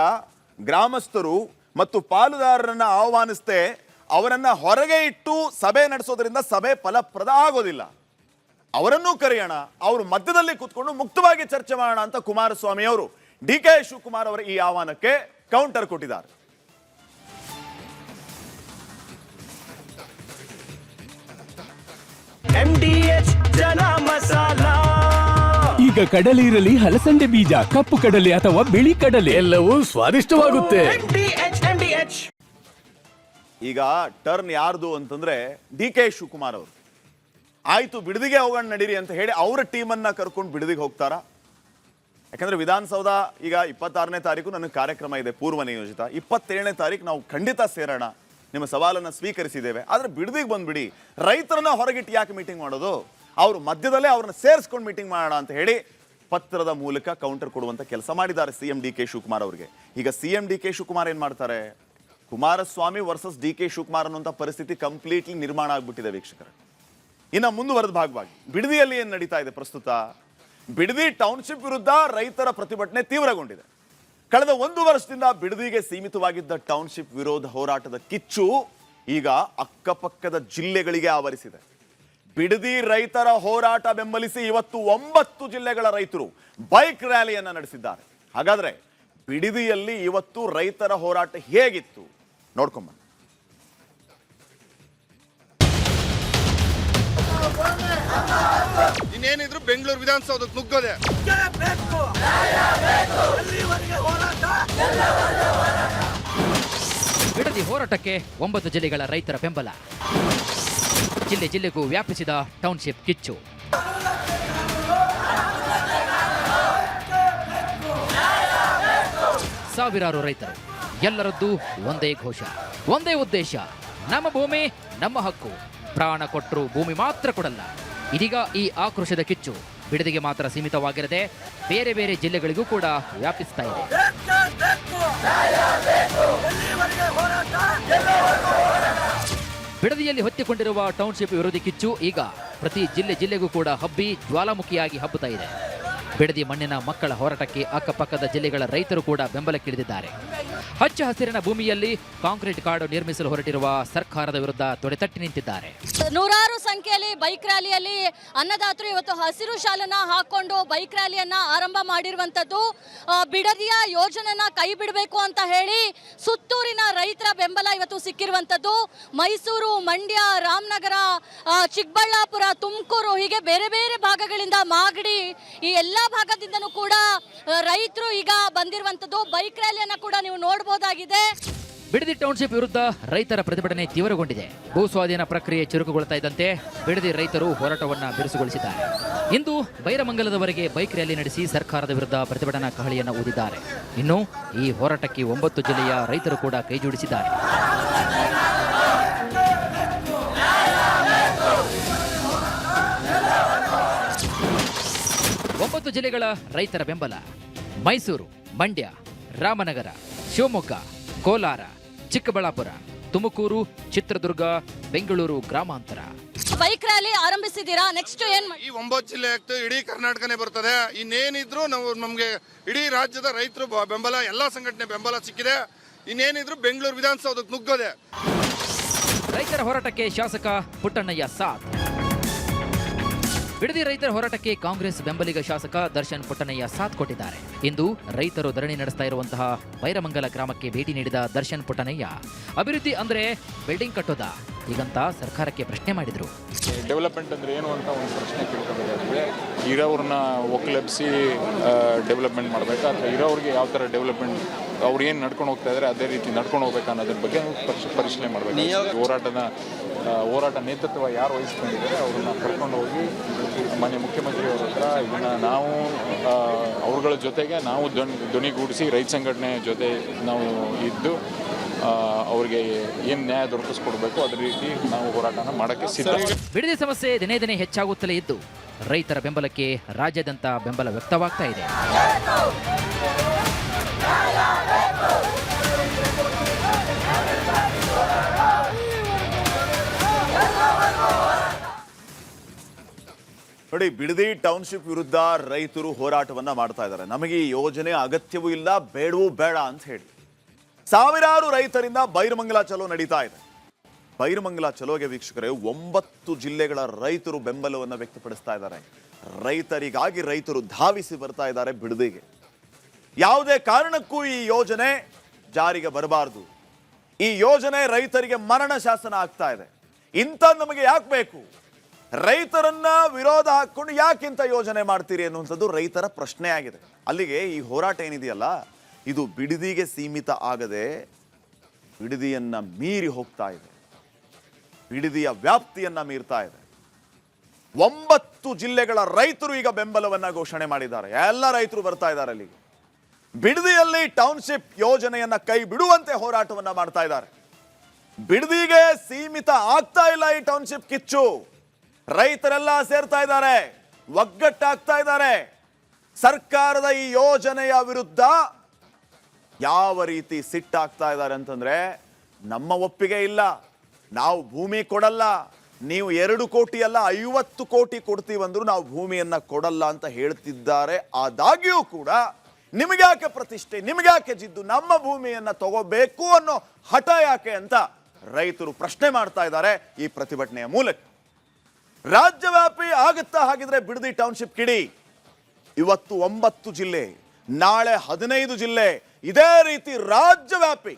ಗ್ರಾಮಸ್ಥರು ಮತ್ತು ಪಾಲುದಾರರನ್ನ ಆಹ್ವಾನಿಸದೆ ಅವರನ್ನ ಹೊರಗೆ ಇಟ್ಟು ಸಭೆ ನಡೆಸೋದ್ರಿಂದ ಸಭೆ ಫಲಪ್ರದ ಆಗೋದಿಲ್ಲ. ಅವರನ್ನೂ ಕರೆಯೋಣ, ಅವರು ಮಧ್ಯದಲ್ಲಿ ಕೂತ್ಕೊಂಡು ಮುಕ್ತವಾಗಿ ಚರ್ಚೆ ಮಾಡೋಣ ಅಂತ ಕುಮಾರಸ್ವಾಮಿ ಅವರು ಡಿ ಕೆ ಶಿವಕುಮಾರ್ ಅವರ ಈ ಆಹ್ವಾನಕ್ಕೆ ಕೌಂಟರ್ ಕೊಟ್ಟಿದ್ದಾರೆ. ಈಗ ಕಡಲೆ ಇರಲಿ, ಹಲಸಂದೆ ಬೀಜ, ಕಪ್ಪು ಕಡಲೆ ಅಥವಾ ಬಿಳಿ ಕಡಲೆ, ಎಲ್ಲವೂ ಸ್ವಾದಿಷ್ಟವಾಗುತ್ತೆ. ಈಗ ಟರ್ನ್ ಯಾರ್ದು ಅಂತಂದ್ರೆ ಡಿ ಕೆ ಶಿವಕುಮಾರ್ ಅವರು. ಆಯ್ತು ಬಿಡದಿಗೆ ಹೋಗೋಣ ನಡೀರಿ ಅಂತ ಹೇಳಿ ಅವರ ಟೀಮನ್ನ ಕರ್ಕೊಂಡು ಬಿಡದಿಗೆ ಹೋಗ್ತಾರಾ? ಯಾಕಂದ್ರೆ ವಿಧಾನಸೌಧ ಈಗ 26ನೇ ತಾರೀಕು ನನಗೆ ಕಾರ್ಯಕ್ರಮ ಇದೆ ಪೂರ್ವ ನಿಯೋಜಿತ. 27ನೇ ತಾರೀಕು ನಾವು ಖಂಡಿತ ಸೇರೋಣ, ನಿಮ್ಮ ಸವಾಲನ್ನು ಸ್ವೀಕರಿಸಿದ್ದೇವೆ. ಆದ್ರೆ ಬಿಡದಿಗೆ ಬಂದ್ಬಿಡಿ, ರೈತರನ್ನ ಹೊರಗಿಟ್ಟು ಯಾಕೆ ಮೀಟಿಂಗ್ ಮಾಡೋದು? ಅವರು ಮಧ್ಯದಲ್ಲೇ ಅವ್ರನ್ನ ಸೇರಿಸ್ಕೊಂಡು ಮೀಟಿಂಗ್ ಮಾಡೋಣ ಅಂತ ಹೇಳಿ ಪತ್ರದ ಮೂಲಕ ಕೌಂಟರ್ ಕೊಡುವಂತ ಕೆಲಸ ಮಾಡಿದ್ದಾರೆ ಸಿಎಂ ಡಿ ಕೆ ಶಿವಕುಮಾರ್ ಅವರಿಗೆ. ಈಗ ಸಿಎಂ ಡಿ ಕೆ ಶಿವಕುಮಾರ್ ಏನ್ ಮಾಡ್ತಾರೆ? Kumaraswamy versus D K Shivakumar ಅನ್ನುವಂಥ ಪರಿಸ್ಥಿತಿ ಕಂಪ್ಲೀಟ್ಲಿ ನಿರ್ಮಾಣ ಆಗ್ಬಿಟ್ಟಿದೆ ವೀಕ್ಷಕರೇ. ಇನ್ನು ಮುಂದುವರೆದ ಭಾಗವಾಗಿ ಬಿಡದಿಯಲ್ಲಿ ಏನ್ ನಡೀತಾ ಇದೆ ಪ್ರಸ್ತುತ? ಬಿಡದಿ ಟೌನ್ಶಿಪ್ ವಿರುದ್ಧ ರೈತರ ಪ್ರತಿಭಟನೆ ತೀವ್ರಗೊಂಡಿದೆ. ಕಳೆದ 1 ವರ್ಷದಿಂದ ಬಿಡದಿಗೆ ಸೀಮಿತವಾಗಿದ್ದ ಟೌನ್ಶಿಪ್ ವಿರೋಧ ಹೋರಾಟದ ಕಿಚ್ಚು ಈಗ ಅಕ್ಕಪಕ್ಕದ ಜಿಲ್ಲೆಗಳಿಗೆ ಆವರಿಸಿದೆ. ಬಿಡದಿ ರೈತರ ಹೋರಾಟ ಬೆಂಬಲಿಸಿ ಇವತ್ತು 9 ಜಿಲ್ಲೆಗಳ ರೈತರು ಬೈಕ್ ರ್ಯಾಲಿಯನ್ನ ನಡೆಸಿದ್ದಾರೆ. ಹಾಗಾದ್ರೆ ಬಿಡದಿಯಲ್ಲಿ ಇವತ್ತು ರೈತರ ಹೋರಾಟ ಹೇಗಿತ್ತು ನೋಡ್ಕೊಂಬ. ಇನ್ನೇನಿದ್ರು ಬೆಂಗಳೂರು ವಿಧಾನಸೌಧಕ್ಕೆ ನುಗ್ಗೋದೆ. ಬಿಡದಿ ಹೋರಾಟಕ್ಕೆ 9 ಜಿಲ್ಲೆಗಳ ರೈತರ ಬೆಂಬಲ. ಜಿಲ್ಲೆ ಜಿಲ್ಲೆಗೂ ವ್ಯಾಪಿಸಿದ ಟೌನ್ಶಿಪ್ ಕಿಚ್ಚು. ಸಾವಿರಾರು ರೈತರು, ಎಲ್ಲರದ್ದು ಒಂದೇ ಘೋಷ, ಒಂದೇ ಉದ್ದೇಶ: ನಮ್ಮ ಭೂಮಿ ನಮ್ಮ ಹಕ್ಕು. ಪ್ರಾಣ ಕೊಟ್ಟರು ಭೂಮಿ ಮಾತ್ರ ಕೊಡಲ್ಲ. ಇದೀಗ ಈ ಆಕ್ರೋಶದ ಕಿಚ್ಚು ಬಿಡದಿಗೆ ಮಾತ್ರ ಸೀಮಿತವಾಗಿರದೆ ಬೇರೆ ಬೇರೆ ಜಿಲ್ಲೆಗಳಿಗೂ ಕೂಡ ವ್ಯಾಪಿಸ್ತಾ ಇದೆ. ಬಿಡದಿಯಲ್ಲಿ ಹೊತ್ತಿಕೊಂಡಿರುವ ಟೌನ್ಶಿಪ್ ವಿರೋಧಿ ಕಿಚ್ಚು ಈಗ ಪ್ರತಿ ಜಿಲ್ಲೆಗೂ ಕೂಡ ಹಬ್ಬಿ ಜ್ವಾಲಾಮುಖಿಯಾಗಿ ಹಬ್ಬುತ್ತಾ ಇದೆ. ಬಿಡದಿ ಮಣ್ಣಿನ ಮಕ್ಕಳ ಹೋರಾಟಕ್ಕೆ ಅಕ್ಕಪಕ್ಕದ ಜಿಲ್ಲೆಗಳ ರೈತರು ಕೂಡ ಬೆಂಬಲಕ್ಕಿಳಿದಿದ್ದಾರೆ. ಹಚ್ಚ ಹಸಿರಿನ ಭೂಮಿಯಲ್ಲಿ ಕಾಂಕ್ರೀಟ್ ಕಾಡು ನಿರ್ಮಿಸಲು ಹೊರಟಿರುವ ಸರ್ಕಾರದ ವಿರುದ್ಧ ತೊಡೆತಟ್ಟಿ ನಿಂತಿದ್ದಾರೆ. ನೂರಾರು ಸಂಖ್ಯೆಯಲ್ಲಿ ಬೈಕ್ ರ್ಯಾಲಿಯಲ್ಲಿ ಅನ್ನದಾತರು ಇವತ್ತು ಹಸಿರು ಶಾಲನ್ನ ಹಾಕೊಂಡು ಬೈಕ್ ರ್ಯಾಲಿಯನ್ನ ಆರಂಭ ಮಾಡಿರುವಂತದ್ದು. ಬಿಡದಿಯ ಯೋಜನೆಯನ್ನ ಕೈ ಬಿಡಬೇಕು ಅಂತ ಹೇಳಿ ಸುತ್ತೂರಿನ ರೈತರ ಬೆಂಬಲ ಇವತ್ತು ಸಿಕ್ಕಿರುವಂತದ್ದು. ಮೈಸೂರು, ಮಂಡ್ಯ, ರಾಮನಗರ, ಚಿಕ್ಕಬಳ್ಳಾಪುರ, ತುಮಕೂರು ಹೀಗೆ ಬೇರೆ ಬೇರೆ ಭಾಗಗಳಿಂದ, ಮಾಗಡಿ, ಈ ಎಲ್ಲಾ ಭಾಗದಿಂದನೂ ಕೂಡ ರೈತರು ಈಗ ಬಂದಿರುವಂತದ್ದು. ಬೈಕ್ ರ್ಯಾಲಿಯನ್ನ ಕೂಡ ನೀವು ನೋಡಬಹುದಾಗಿದೆ. ಬಿಡದಿ ಟೌನ್ಶಿಪ್ ವಿರುದ್ಧ ರೈತರ ಪ್ರತಿಭಟನೆ ತೀವ್ರಗೊಂಡಿದೆ. ಭೂ ಸ್ವಾಧೀನ ಪ್ರಕ್ರಿಯೆ ಚುರುಕುಗೊಳ್ತಾ ಇದ್ದಂತೆ ಬಿಡದಿ ರೈತರು ಹೋರಾಟವನ್ನು ಬಿರುಸುಗೊಳಿಸಿದ್ದಾರೆ. ಇಂದು ಬೈರಮಂಗಲದವರೆಗೆ ಬೈಕ್ ರ್ಯಾಲಿ ನಡೆಸಿ ಸರ್ಕಾರದ ವಿರುದ್ಧ ಪ್ರತಿಭಟನಾ ಕಹಳೆಯನ್ನು ಊದಿದ್ದಾರೆ. ಇನ್ನು ಈ ಹೋರಾಟಕ್ಕೆ 9 ಜಿಲ್ಲೆಯ ರೈತರು ಕೂಡ ಕೈಜೋಡಿಸಿದ್ದಾರೆ. ಒಂಬತ್ತು ಜಿಲ್ಲೆಗಳ ರೈತರ ಬೆಂಬಲ: ಮೈಸೂರು, ಮಂಡ್ಯ, ರಾಮನಗರ, ಶಿವಮೊಗ್ಗ, ಕೋಲಾರ, ಚಿಕ್ಕಬಳ್ಳಾಪುರ, ತುಮಕೂರು, ಚಿತ್ರದುರ್ಗ, ಬೆಂಗಳೂರು ಗ್ರಾಮಾಂತರ. ಬೈಕ್ ರ್ಯಾಲಿ ಆರಂಭಿಸಿದ್ದೀರಾ, ನೆಕ್ಸ್ಟ್ ಏನ್? ಈ 9 ಜಿಲ್ಲೆ ಆಗ್ತದೆ, ಇಡೀ ಕರ್ನಾಟಕನೇ ಬರ್ತದೆ. ಇನ್ನೇನಿದ್ರು ನಮಗೆ ಇಡೀ ರಾಜ್ಯದ ರೈತರು ಬೆಂಬಲ, ಎಲ್ಲಾ ಸಂಘಟನೆ ಬೆಂಬಲ ಸಿಕ್ಕಿದೆ. ಇನ್ನೇನಿದ್ರು ಬೆಂಗಳೂರು ವಿಧಾನಸೌಧಕ್ಕೆ ನುಗ್ಗೋದೆ. ರೈತರ ಹೋರಾಟಕ್ಕೆ ಶಾಸಕ ಪುಟ್ಟಣ್ಣಯ್ಯ ಸಾಥ್. ಬಿಡದಿ ರೈತರ ಹೋರಾಟಕ್ಕೆ ಕಾಂಗ್ರೆಸ್ ಬೆಂಬಲಿಗ ಶಾಸಕ ದರ್ಶನ್ ಪುಟ್ಟಣ್ಣಯ್ಯ ಸಾಥ್ ಕೊಟ್ಟಿದ್ದಾರೆ. ಇಂದು ರೈತರು ಧರಣಿ ನಡೆಸ್ತಾ ಇರುವಂತಹ ಬೈರಮಂಗಲ ಗ್ರಾಮಕ್ಕೆ ಭೇಟಿ ನೀಡಿದ ದರ್ಶನ್ ಪುಟ್ಟಣ್ಣಯ್ಯ ಅಭಿವೃದ್ಧಿ ಅಂದ್ರೆ ಬಿಲ್ಡಿಂಗ್ ಕಟ್ಟೋದಾ ಹೀಗಂತ ಸರ್ಕಾರಕ್ಕೆ ಪ್ರಶ್ನೆ ಮಾಡಿದ್ರು. ಡೆವಲಪ್ಮೆಂಟ್ ಅಂದ್ರೆ ಏನು ಅಂತ ಒಂದು ಪ್ರಶ್ನೆ ಕೇಳ್ಕೊಬೇಕಾದ್ರೆ, ಇರೋವ್ರನ್ನ ಒಕ್ಕಲೆಬ್ಸಿ ಡೆವಲಪ್ಮೆಂಟ್ ಮಾಡಬೇಕಾ ಅಥವಾ ಇರೋವ್ರಿಗೆ ಯಾವ ಥರ ಡೆವಲಪ್ಮೆಂಟ್, ಅವ್ರು ಏನು ನಡ್ಕೊಂಡು ಹೋಗ್ತಾ ಇದ್ದಾರೆ ಅದೇ ರೀತಿ ನಡ್ಕೊಂಡು ಹೋಗ್ಬೇಕಾ ಅನ್ನೋದ್ರ ಬಗ್ಗೆ ಪರಿಶೀಲನೆ ಮಾಡಬೇಕು. ಹೋರಾಟ ನೇತೃತ್ವ ಯಾರು ವಹಿಸ್ಕೊಂಡಿದ್ದಾರೆ ಅವ್ರನ್ನ ಕರ್ಕೊಂಡು ಹೋಗಿ ಮಾನ್ಯ ಮುಖ್ಯಮಂತ್ರಿಯವರ ಹತ್ರ ಇದನ್ನು ನಾವು ಅವ್ರಗಳ ಜೊತೆಗೆ ನಾವು ಧ್ವನಿಗೂಡಿಸಿ ರೈತ ಸಂಘಟನೆ ಜೊತೆ ನಾವು ಇದ್ದು ಅವ್ರಿಗೆ ಏನು ನ್ಯಾಯ ದೊರಕಿಸ್ಕೊಡ್ಬೇಕು ಅದೇ ರೀತಿ ನಾವು ಹೋರಾಟನ ಮಾಡೋಕ್ಕೆ ಸಿದ್ಧ. ಬಿಡದಿ ಸಮಸ್ಯೆ ದಿನೇ ದಿನೇ ಹೆಚ್ಚಾಗುತ್ತಲೇ ಇದ್ದು ರೈತರ ಬೆಂಬಲಕ್ಕೆ ರಾಜ್ಯಾದ್ಯಂತ ಬೆಂಬಲ ವ್ಯಕ್ತವಾಗ್ತಾ ಇದೆ. ನೋಡಿ, ಬಿಡದಿ ಟೌನ್ಶಿಪ್ ವಿರುದ್ಧ ರೈತರು ಹೋರಾಟವನ್ನ ಮಾಡ್ತಾ ಇದ್ದಾರೆ. ನಮಗೆ ಈ ಯೋಜನೆ ಅಗತ್ಯವೂ ಇಲ್ಲ, ಬೇಡವೂ ಬೇಡ ಅಂತ ಹೇಳಿ ಸಾವಿರಾರು ರೈತರಿಂದ ಬೈರಮಂಗಲ ಚಲೋ ನಡೀತಾ ಇದೆ. ಬೈರಮಂಗಲ ಚಲೋಗೆ ವೀಕ್ಷಕರೇ 9 ಜಿಲ್ಲೆಗಳ ರೈತರು ಬೆಂಬಲವನ್ನು ವ್ಯಕ್ತಪಡಿಸ್ತಾ ಇದ್ದಾರೆ. ರೈತರಿಗಾಗಿ ರೈತರು ಧಾವಿಸಿ ಬರ್ತಾ ಇದ್ದಾರೆ ಬಿಡದಿಗೆ. ಯಾವುದೇ ಕಾರಣಕ್ಕೂ ಈ ಯೋಜನೆ ಜಾರಿಗೆ ಬರಬಾರದು. ಈ ಯೋಜನೆ ರೈತರಿಗೆ ಮರಣ ಶಾಸನ ಆಗ್ತಾ ಇದೆ. ಇಂಥ ನಮಗೆ ಯಾಕೆ ಬೇಕು? ರೈತರನ್ನ ವಿರೋಧ ಹಾಕೊಂಡು ಯಾಕಿಂತ ಯೋಜನೆ ಮಾಡ್ತೀರಿ ಅನ್ನುವಂಥದ್ದು ರೈತರ ಪ್ರಶ್ನೆ ಆಗಿದೆ. ಅಲ್ಲಿಗೆ ಈ ಹೋರಾಟ ಏನಿದೆಯಲ್ಲ, ಇದು ಬಿಡದಿಗೆ ಸೀಮಿತ ಆಗದೆ ಬಿಡದಿಯನ್ನ ಮೀರಿ ಹೋಗ್ತಾ ಇದೆ. ಬಿಡದಿಯ ವ್ಯಾಪ್ತಿಯನ್ನ ಮೀರ್ತಾ ಇದೆ. 9 ಜಿಲ್ಲೆಗಳ ರೈತರು ಈಗ ಬೆಂಬಲವನ್ನ ಘೋಷಣೆ ಮಾಡಿದ್ದಾರೆ. ಎಲ್ಲ ರೈತರು ಬರ್ತಾ ಇದ್ದಾರೆ ಅಲ್ಲಿಗೆ. ಬಿಡದಿಯಲ್ಲಿ ಟೌನ್ಶಿಪ್ ಯೋಜನೆಯನ್ನ ಕೈ ಬಿಡುವಂತೆ ಹೋರಾಟವನ್ನ ಮಾಡ್ತಾ ಇದ್ದಾರೆ. ಬಿಡದಿಗೆ ಸೀಮಿತ ಆಗ್ತಾ ಇಲ್ಲ ಈ ಟೌನ್ಶಿಪ್ ಕಿಚ್ಚು. ರೈತರೆಲ್ಲ ಸೇರ್ತಾ ಇದ್ದಾರೆ, ಒಗ್ಗಟ್ಟಾಗ್ತಾ ಇದ್ದಾರೆ. ಸರ್ಕಾರದ ಈ ಯೋಜನೆಯ ವಿರುದ್ಧ ಯಾವ ರೀತಿ ಸಿಟ್ಟಾಗ್ತಾ ಇದ್ದಾರೆ ಅಂತಂದ್ರೆ, ನಮ್ಮ ಒಪ್ಪಿಗೆ ಇಲ್ಲ, ನಾವು ಭೂಮಿ ಕೊಡಲ್ಲ, ನೀವು 2 ಕೋಟಿ ಅಲ್ಲ 50 ಕೋಟಿ ಕೊಡ್ತೀವಂದ್ರು ನಾವು ಭೂಮಿಯನ್ನ ಕೊಡಲ್ಲ ಅಂತ ಹೇಳ್ತಿದ್ದಾರೆ. ಆದಾಗ್ಯೂ ಕೂಡ ನಿಮಗ್ಯಾಕೆ ಪ್ರತಿಷ್ಠೆ, ನಿಮಗ್ಯಾಕೆ ಜಿದ್ದು, ನಮ್ಮ ಭೂಮಿಯನ್ನ ತಗೋಬೇಕು ಅನ್ನೋ ಹಠ ಯಾಕೆ ಅಂತ ರೈತರು ಪ್ರಶ್ನೆ ಮಾಡ್ತಾ ಇದ್ದಾರೆ ಈ ಪ್ರತಿಭಟನೆಯ ಮೂಲಕ. ರಾಜ್ಯವ್ಯಾಪಿ ಆಗುತ್ತಾ ಹಾಗಿದ್ರೆ ಬಿಡದಿ ಟೌನ್ಶಿಪ್ ಕಿಡಿ? ಇವತ್ತು 9 ಜಿಲ್ಲೆ, ನಾಳೆ 15 ಜಿಲ್ಲೆ, ಇದೇ ರೀತಿ ರಾಜ್ಯವ್ಯಾಪಿ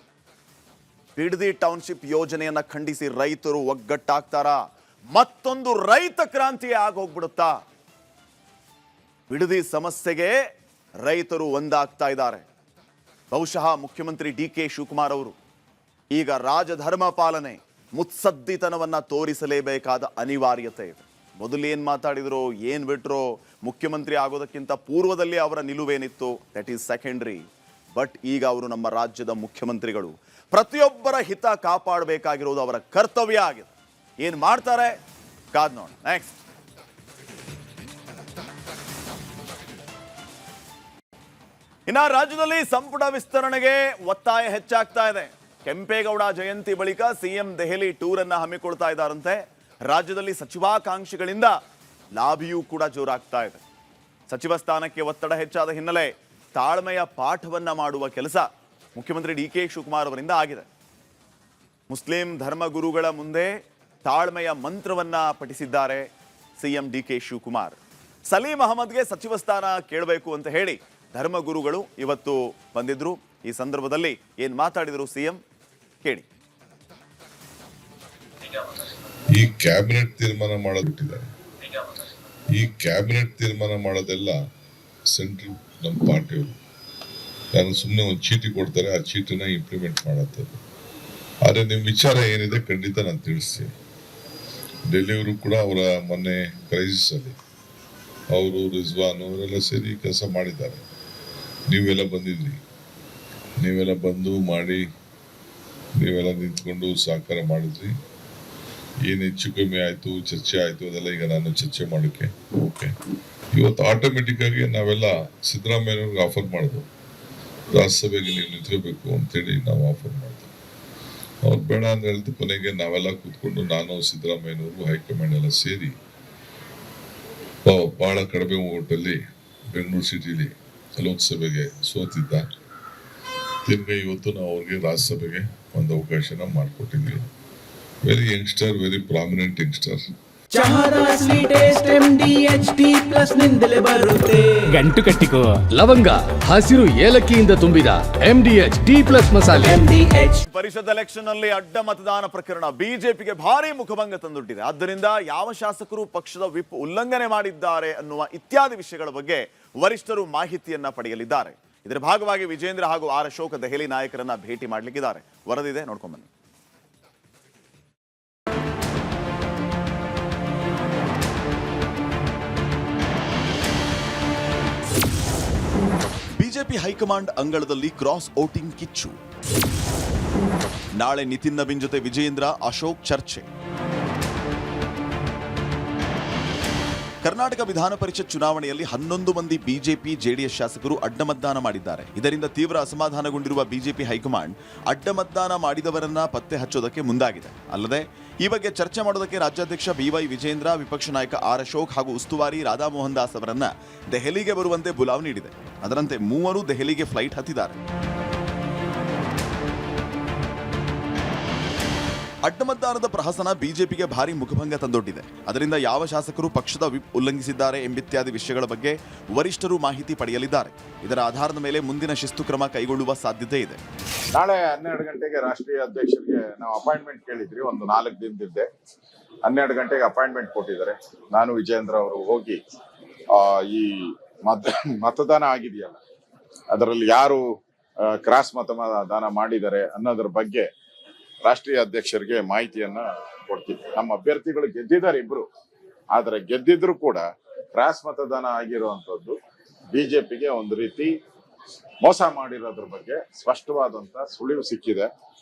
ಬಿಡದಿ ಟೌನ್ಶಿಪ್ ಯೋಜನೆಯನ್ನ ಖಂಡಿಸಿ ರೈತರು ಒಗ್ಗಟ್ಟಾಗ್ತಾರ? ಮತ್ತೊಂದು ರೈತ ಕ್ರಾಂತಿ ಆಗೋಗ್ಬಿಡುತ್ತಾ? ಬಿಡದಿ ಸಮಸ್ಯೆಗೆ ರೈತರು ಒಂದಾಗ್ತಾ ಇದ್ದಾರೆ. ಬಹುಶಃ ಮುಖ್ಯಮಂತ್ರಿ ಡಿ.ಕೆ. ಶಿವಕುಮಾರ್ ಅವರು ಈಗ ರಾಜಧರ್ಮ ಪಾಲನೆ, ಮುತ್ಸದ್ದಿತನವನ್ನ ತೋರಿಸಲೇಬೇಕಾದ ಅನಿವಾರ್ಯತೆ ಇದೆ. ಮೊದಲೇನ್ ಮಾತಾಡಿದ್ರು, ಏನ್ ಬಿಟ್ರು, ಮುಖ್ಯಮಂತ್ರಿ ಆಗೋದಕ್ಕಿಂತ ಪೂರ್ವದಲ್ಲಿ ಅವರ ನಿಲುವೇನಿತ್ತು, ದಟ್ ಈಸ್ ಸೆಕೆಂಡರಿ. ಬಟ್ ಈಗ ಅವರು ನಮ್ಮ ರಾಜ್ಯದ ಮುಖ್ಯಮಂತ್ರಿಗಳು. ಪ್ರತಿಯೊಬ್ಬರ ಹಿತ ಕಾಪಾಡಬೇಕಾಗಿರೋದು ಅವರ ಕರ್ತವ್ಯ ಆಗಿದೆ. ಏನ್ ಮಾಡ್ತಾರೆ ಕಾದ್ ನೋಡ. ನೆಕ್ಸ್ಟ್, ಇನ್ನ ರಾಜ್ಯದಲ್ಲಿ ಸಂಪುಟ ವಿಸ್ತರಣೆಗೆ ಒತ್ತಾಯ ಹೆಚ್ಚಾಗ್ತಾ ಇದೆ. ಕೆಂಪೇಗೌಡ ಜಯಂತಿ ಬಳಿಕ ಸಿಎಂ ದೆಹಲಿ ಟೂರ್ ಅನ್ನ ಹಮ್ಮಿಕೊಳ್ತಾ ಇದ್ದಾರಂತೆ. ರಾಜ್ಯದಲ್ಲಿ ಸಚಿವಾಕಾಂಕ್ಷಿಗಳಿಂದ ಲಾಭಿಯೂ ಕೂಡ ಜೋರಾಗ್ತಾ ಇದೆ. ಸಚಿವ ಸ್ಥಾನಕ್ಕೆ ಒತ್ತಡ ಹೆಚ್ಚಾದ ಹಿನ್ನೆಲೆ ತಾಳ್ಮೆಯ ಪಾಠವನ್ನ ಮಾಡುವ ಕೆಲಸ ಮುಖ್ಯಮಂತ್ರಿ ಡಿ.ಕೆ. ಶಿವಕುಮಾರ್ ಅವರಿಂದ ಆಗಿದೆ. ಮುಸ್ಲಿಂ ಧರ್ಮಗುರುಗಳ ಮುಂದೆ ತಾಳ್ಮೆಯ ಮಂತ್ರವನ್ನ ಪಠಿಸಿದ್ದಾರೆ ಸಿಎಂ ಡಿ.ಕೆ. ಶಿವಕುಮಾರ್. ಸಲೀಂ ಅಹಮದ್ಗೆ ಸಚಿವ ಸ್ಥಾನ ಕೇಳಬೇಕು ಅಂತ ಹೇಳಿ ಧರ್ಮಗುರುಗಳು ಇವತ್ತು ಬಂದಿದ್ರು. ಈ ಸಂದರ್ಭದಲ್ಲಿ ಏನ್ ಮಾತಾಡಿದ್ರು ಸಿಎಂ ಕೇಳಿ. ಈ ಕ್ಯಾಬಿನೆಟ್ ತೀರ್ಮಾನ ಮಾಡೋದಿಟ್ಟಿದ್ದಾರೆ. ಈ ಕ್ಯಾಬಿನೆಟ್ ತೀರ್ಮಾನ ಮಾಡೋದೆಲ್ಲ ಸೆಂಟ್ರಲ್ ನಮ್ಮ ಪಾರ್ಟಿಯವರು. ನಾನು ಸುಮ್ಮನೆ ಒಂದು ಚೀಟಿ ಕೊಡ್ತಾರೆ, ಆ ಚೀಟಿನ ಇಂಪ್ಲಿಮೆಂಟ್ ಮಾಡತ್ತದು. ಆದ್ರೆ ನಿಮ್ ವಿಚಾರ ಏನಿದೆ ಖಂಡಿತ ನಾನು ತಿಳಿಸ್ತೀನಿ. ಡೆಲ್ಲಿಯವರು ಕೂಡ ಅವರ ಮೊನ್ನೆ ಕ್ರೈಸಿಸ್ ಅಲ್ಲಿ ಅವರು ರಿಜ್ವಾನ್ ಅವರೆಲ್ಲ ಸೇರಿ ಕೆಲಸ ಮಾಡಿದ್ದಾರೆ. ನೀವೆಲ್ಲ ಬಂದಿದ್ರಿ, ನೀವೆಲ್ಲ ಬಂದು ಮಾಡಿ, ನೀವೆಲ್ಲ ನಿಂತ್ಕೊಂಡು ಸಹಕಾರ ಮಾಡಿದ್ರಿ. ಏನು ಹೆಚ್ಚು ಕಮ್ಮಿ ಆಯ್ತು, ಚರ್ಚೆ ಆಯ್ತು, ಅದೆಲ್ಲ ಈಗ ನಾನು ಚರ್ಚೆ ಮಾಡೋಕ್ಕೆ ಓಕೆ. ಇವತ್ತು ಆಟೋಮೆಟಿಕ್ ಆಗಿ ನಾವೆಲ್ಲ ಸಿದ್ದರಾಮಯ್ಯವ್ರಿಗೆ ಆಫರ್ ಮಾಡಿದ್ವು, ರಾಜ್ಯಸಭೆಗೆ ನೀವು ನಿಂತ್ಕೋಬೇಕು ಅಂತೇಳಿ ನಾವು ಆಫರ್ ಮಾಡಿದ್ವಿ. ಅವ್ರು ಬೇಡ ಅಂತ ಹೇಳಿದ ಕೊನೆಗೆ ನಾವೆಲ್ಲ ಕೂತ್ಕೊಂಡು ನಾನು ಸಿದ್ದರಾಮಯ್ಯನವರು ಹೈಕಮಾಂಡ್ ಎಲ್ಲ ಸೇರಿ ಬಹಳ ಕಡಿಮೆ ಓಟಲ್ಲಿ ಬೆಂಗಳೂರು ಸಿಟಿಲಿ ಲೋಕಸಭೆಗೆ ಸೋತಿದ್ದ. ತಿರ್ಗ ಇವತ್ತು ನಾವು ಅವ್ರಿಗೆ ರಾಜ್ಯಸಭೆಗೆ ಒಂದು ಅವಕಾಶನ ಮಾಡಿಕೊಟ್ಟಿದ್ವಿ. Very youngster, very prominent youngster. ಗಂಟು ಕಟ್ಟಿಕೋ ಲವಂಗ, ಹಸಿರು ಏಲಕ್ಕಿಯಿಂದ ತುಂಬಿದ MDH D+ ಮಸಾಲೆ. ಪರಿಷತ್ ಎಲೆಕ್ಷನ್ ಅಲ್ಲಿ ಅಡ್ಡ ಮತದಾನ ಪ್ರಕರಣ ಬಿಜೆಪಿಗೆ ಭಾರಿ ಮುಖಭಂಗ ತಂದೊಡ್ಡಿದೆ. ಆದ್ದರಿಂದ ಯಾವ ಶಾಸಕರು ಪಕ್ಷದ ವಿಪ್ ಉಲ್ಲಂಘನೆ ಮಾಡಿದ್ದಾರೆ ಅನ್ನುವ ಇತ್ಯಾದಿ ವಿಷಯಗಳ ಬಗ್ಗೆ ವರಿಷ್ಠರು ಮಾಹಿತಿಯನ್ನ ಪಡೆಯಲಿದ್ದಾರೆ. ಇದರ ಭಾಗವಾಗಿ ವಿಜೇಂದ್ರ ಹಾಗೂ ಆರ್ ಅಶೋಕ್ ದೆಹಲಿ ನಾಯಕರನ್ನ ಭೇಟಿ ಮಾಡಲಿಕ್ಕಿದ್ದಾರೆ. ವರದಿದೆ, ನೋಡ್ಕೊಂಡ್ ಬನ್ನಿ. ಬಿಜೆಪಿ ಹೈಕಮಾಂಡ್ ಅಂಗಳದಲ್ಲಿ ಕ್ರಾಸ್ ವೋಟಿಂಗ್ ಕಿಚ್ಚು. ನಾಳೆ ನಿತಿನ್ ನವೀನ್ ಜೊತೆ ವಿಜೇಂದ್ರ, ಅಶೋಕ್ ಚರ್ಚೆ. ಕರ್ನಾಟಕ ವಿಧಾನ ಪರಿಷತ್ ಚುನಾವಣೆಯಲ್ಲಿ 11 ಮಂದಿ ಬಿಜೆಪಿ ಜೆಡಿಎಸ್ ಶಾಸಕರು ಅಡ್ಡಮತದಾನ ಮಾಡಿದ್ದಾರೆ. ಇದರಿಂದ ತೀವ್ರ ಅಸಮಾಧಾನಗೊಂಡಿರುವ ಬಿಜೆಪಿ ಹೈಕಮಾಂಡ್ ಅಡ್ಡಮತದಾನ ಮಾಡಿದವರನ್ನ ಪತ್ತೆ ಹಚ್ಚೋದಕ್ಕೆ ಮುಂದಾಗಿದೆ. ಅಲ್ಲದೆ ಈ ಬಗ್ಗೆ ಚರ್ಚೆ ಮಾಡೋದಕ್ಕೆ ರಾಜ್ಯಾಧ್ಯಕ್ಷ ಬಿವೈ ವಿಜೇಂದ್ರ, ವಿಪಕ್ಷ ನಾಯಕ ಆರ್ ಅಶೋಕ್ ಹಾಗೂ ಉಸ್ತುವಾರಿ ರಾಧಾ ಮೋಹನ್ ದಾಸ್ ಅವರನ್ನ ದೆಹಲಿಗೆ ಬರುವಂತೆ ಬುಲಾವ್ ನೀಡಿದೆ. ಅದರಂತೆ ಮೂವರು ದೆಹಲಿಗೆ ಫ್ಲೈಟ್ ಹತ್ತಿದ್ದಾರೆ. ಅಡ್ಡಮತದಾನದ ಪ್ರಹಸನ ಬಿಜೆಪಿಗೆ ಭಾರಿ ಮುಖಭಂಗ ತಂದೊಡ್ಡಿದೆ. ಅದರಿಂದ ಯಾವ ಶಾಸಕರು ಪಕ್ಷದ ವಿಪ್ ಉಲ್ಲಂಘಿಸಿದ್ದಾರೆ ಎಂಬಿತ್ಯಾದಿ ವಿಷಯಗಳ ಬಗ್ಗೆ ವರಿಷ್ಠರು ಮಾಹಿತಿ ಪಡೆಯಲಿದ್ದಾರೆ. ಇದರ ಆಧಾರದ ಮೇಲೆ ಮುಂದಿನ ಶಿಸ್ತು ಕ್ರಮ ಕೈಗೊಳ್ಳುವ ಸಾಧ್ಯತೆ ಇದೆ. ನಾಳೆ 12 ಗಂಟೆಗೆ ರಾಷ್ಟ್ರೀಯ ಅಧ್ಯಕ್ಷರಿಗೆ ನಾವು ಅಪಾಯಿಂಟ್ಮೆಂಟ್ ಕೇಳಿದ್ರಿ. ಒಂದು 4 ದಿನದಿದ್ದೆ 12 ಗಂಟೆಗೆ ಅಪಾಯಿಂಟ್ಮೆಂಟ್ ಕೊಟ್ಟಿದ್ದಾರೆ. ನಾನು ವಿಜೇಂದ್ರ ಅವರು ಹೋಗಿ ಈ ಮತದಾನ ಆಗಿದೆಯಲ್ಲ ಅದರಲ್ಲಿ ಯಾರು ಕ್ರಾಸ್ ಮತದಾನ ಮಾಡಿದ್ದಾರೆ ಅನ್ನೋದ್ರ ಬಗ್ಗೆ ರಾಷ್ಟ್ರೀಯ ಅಧ್ಯಕ್ಷರಿಗೆ ಮಾಹಿತಿಯನ್ನ ಕೊಡ್ತೀವಿ. ನಮ್ಮ ಅಭ್ಯರ್ಥಿಗಳು ಗೆದ್ದಿದ್ದಾರೆ ಇಬ್ರು, ಆದ್ರೆ ಗೆದ್ದಿದ್ರು ಕೂಡ ಕ್ರಾಸ್ ಮತದಾನ ಆಗಿರುವಂತದ್ದು ಬಿಜೆಪಿಗೆ ಒಂದು ರೀತಿ ಮೋಸ ಮಾಡಿರೋದ್ರ ಬಗ್ಗೆ ಸ್ಪಷ್ಟವಾದಂತ ಸುಳಿವು ಸಿಕ್ಕಿದೆ.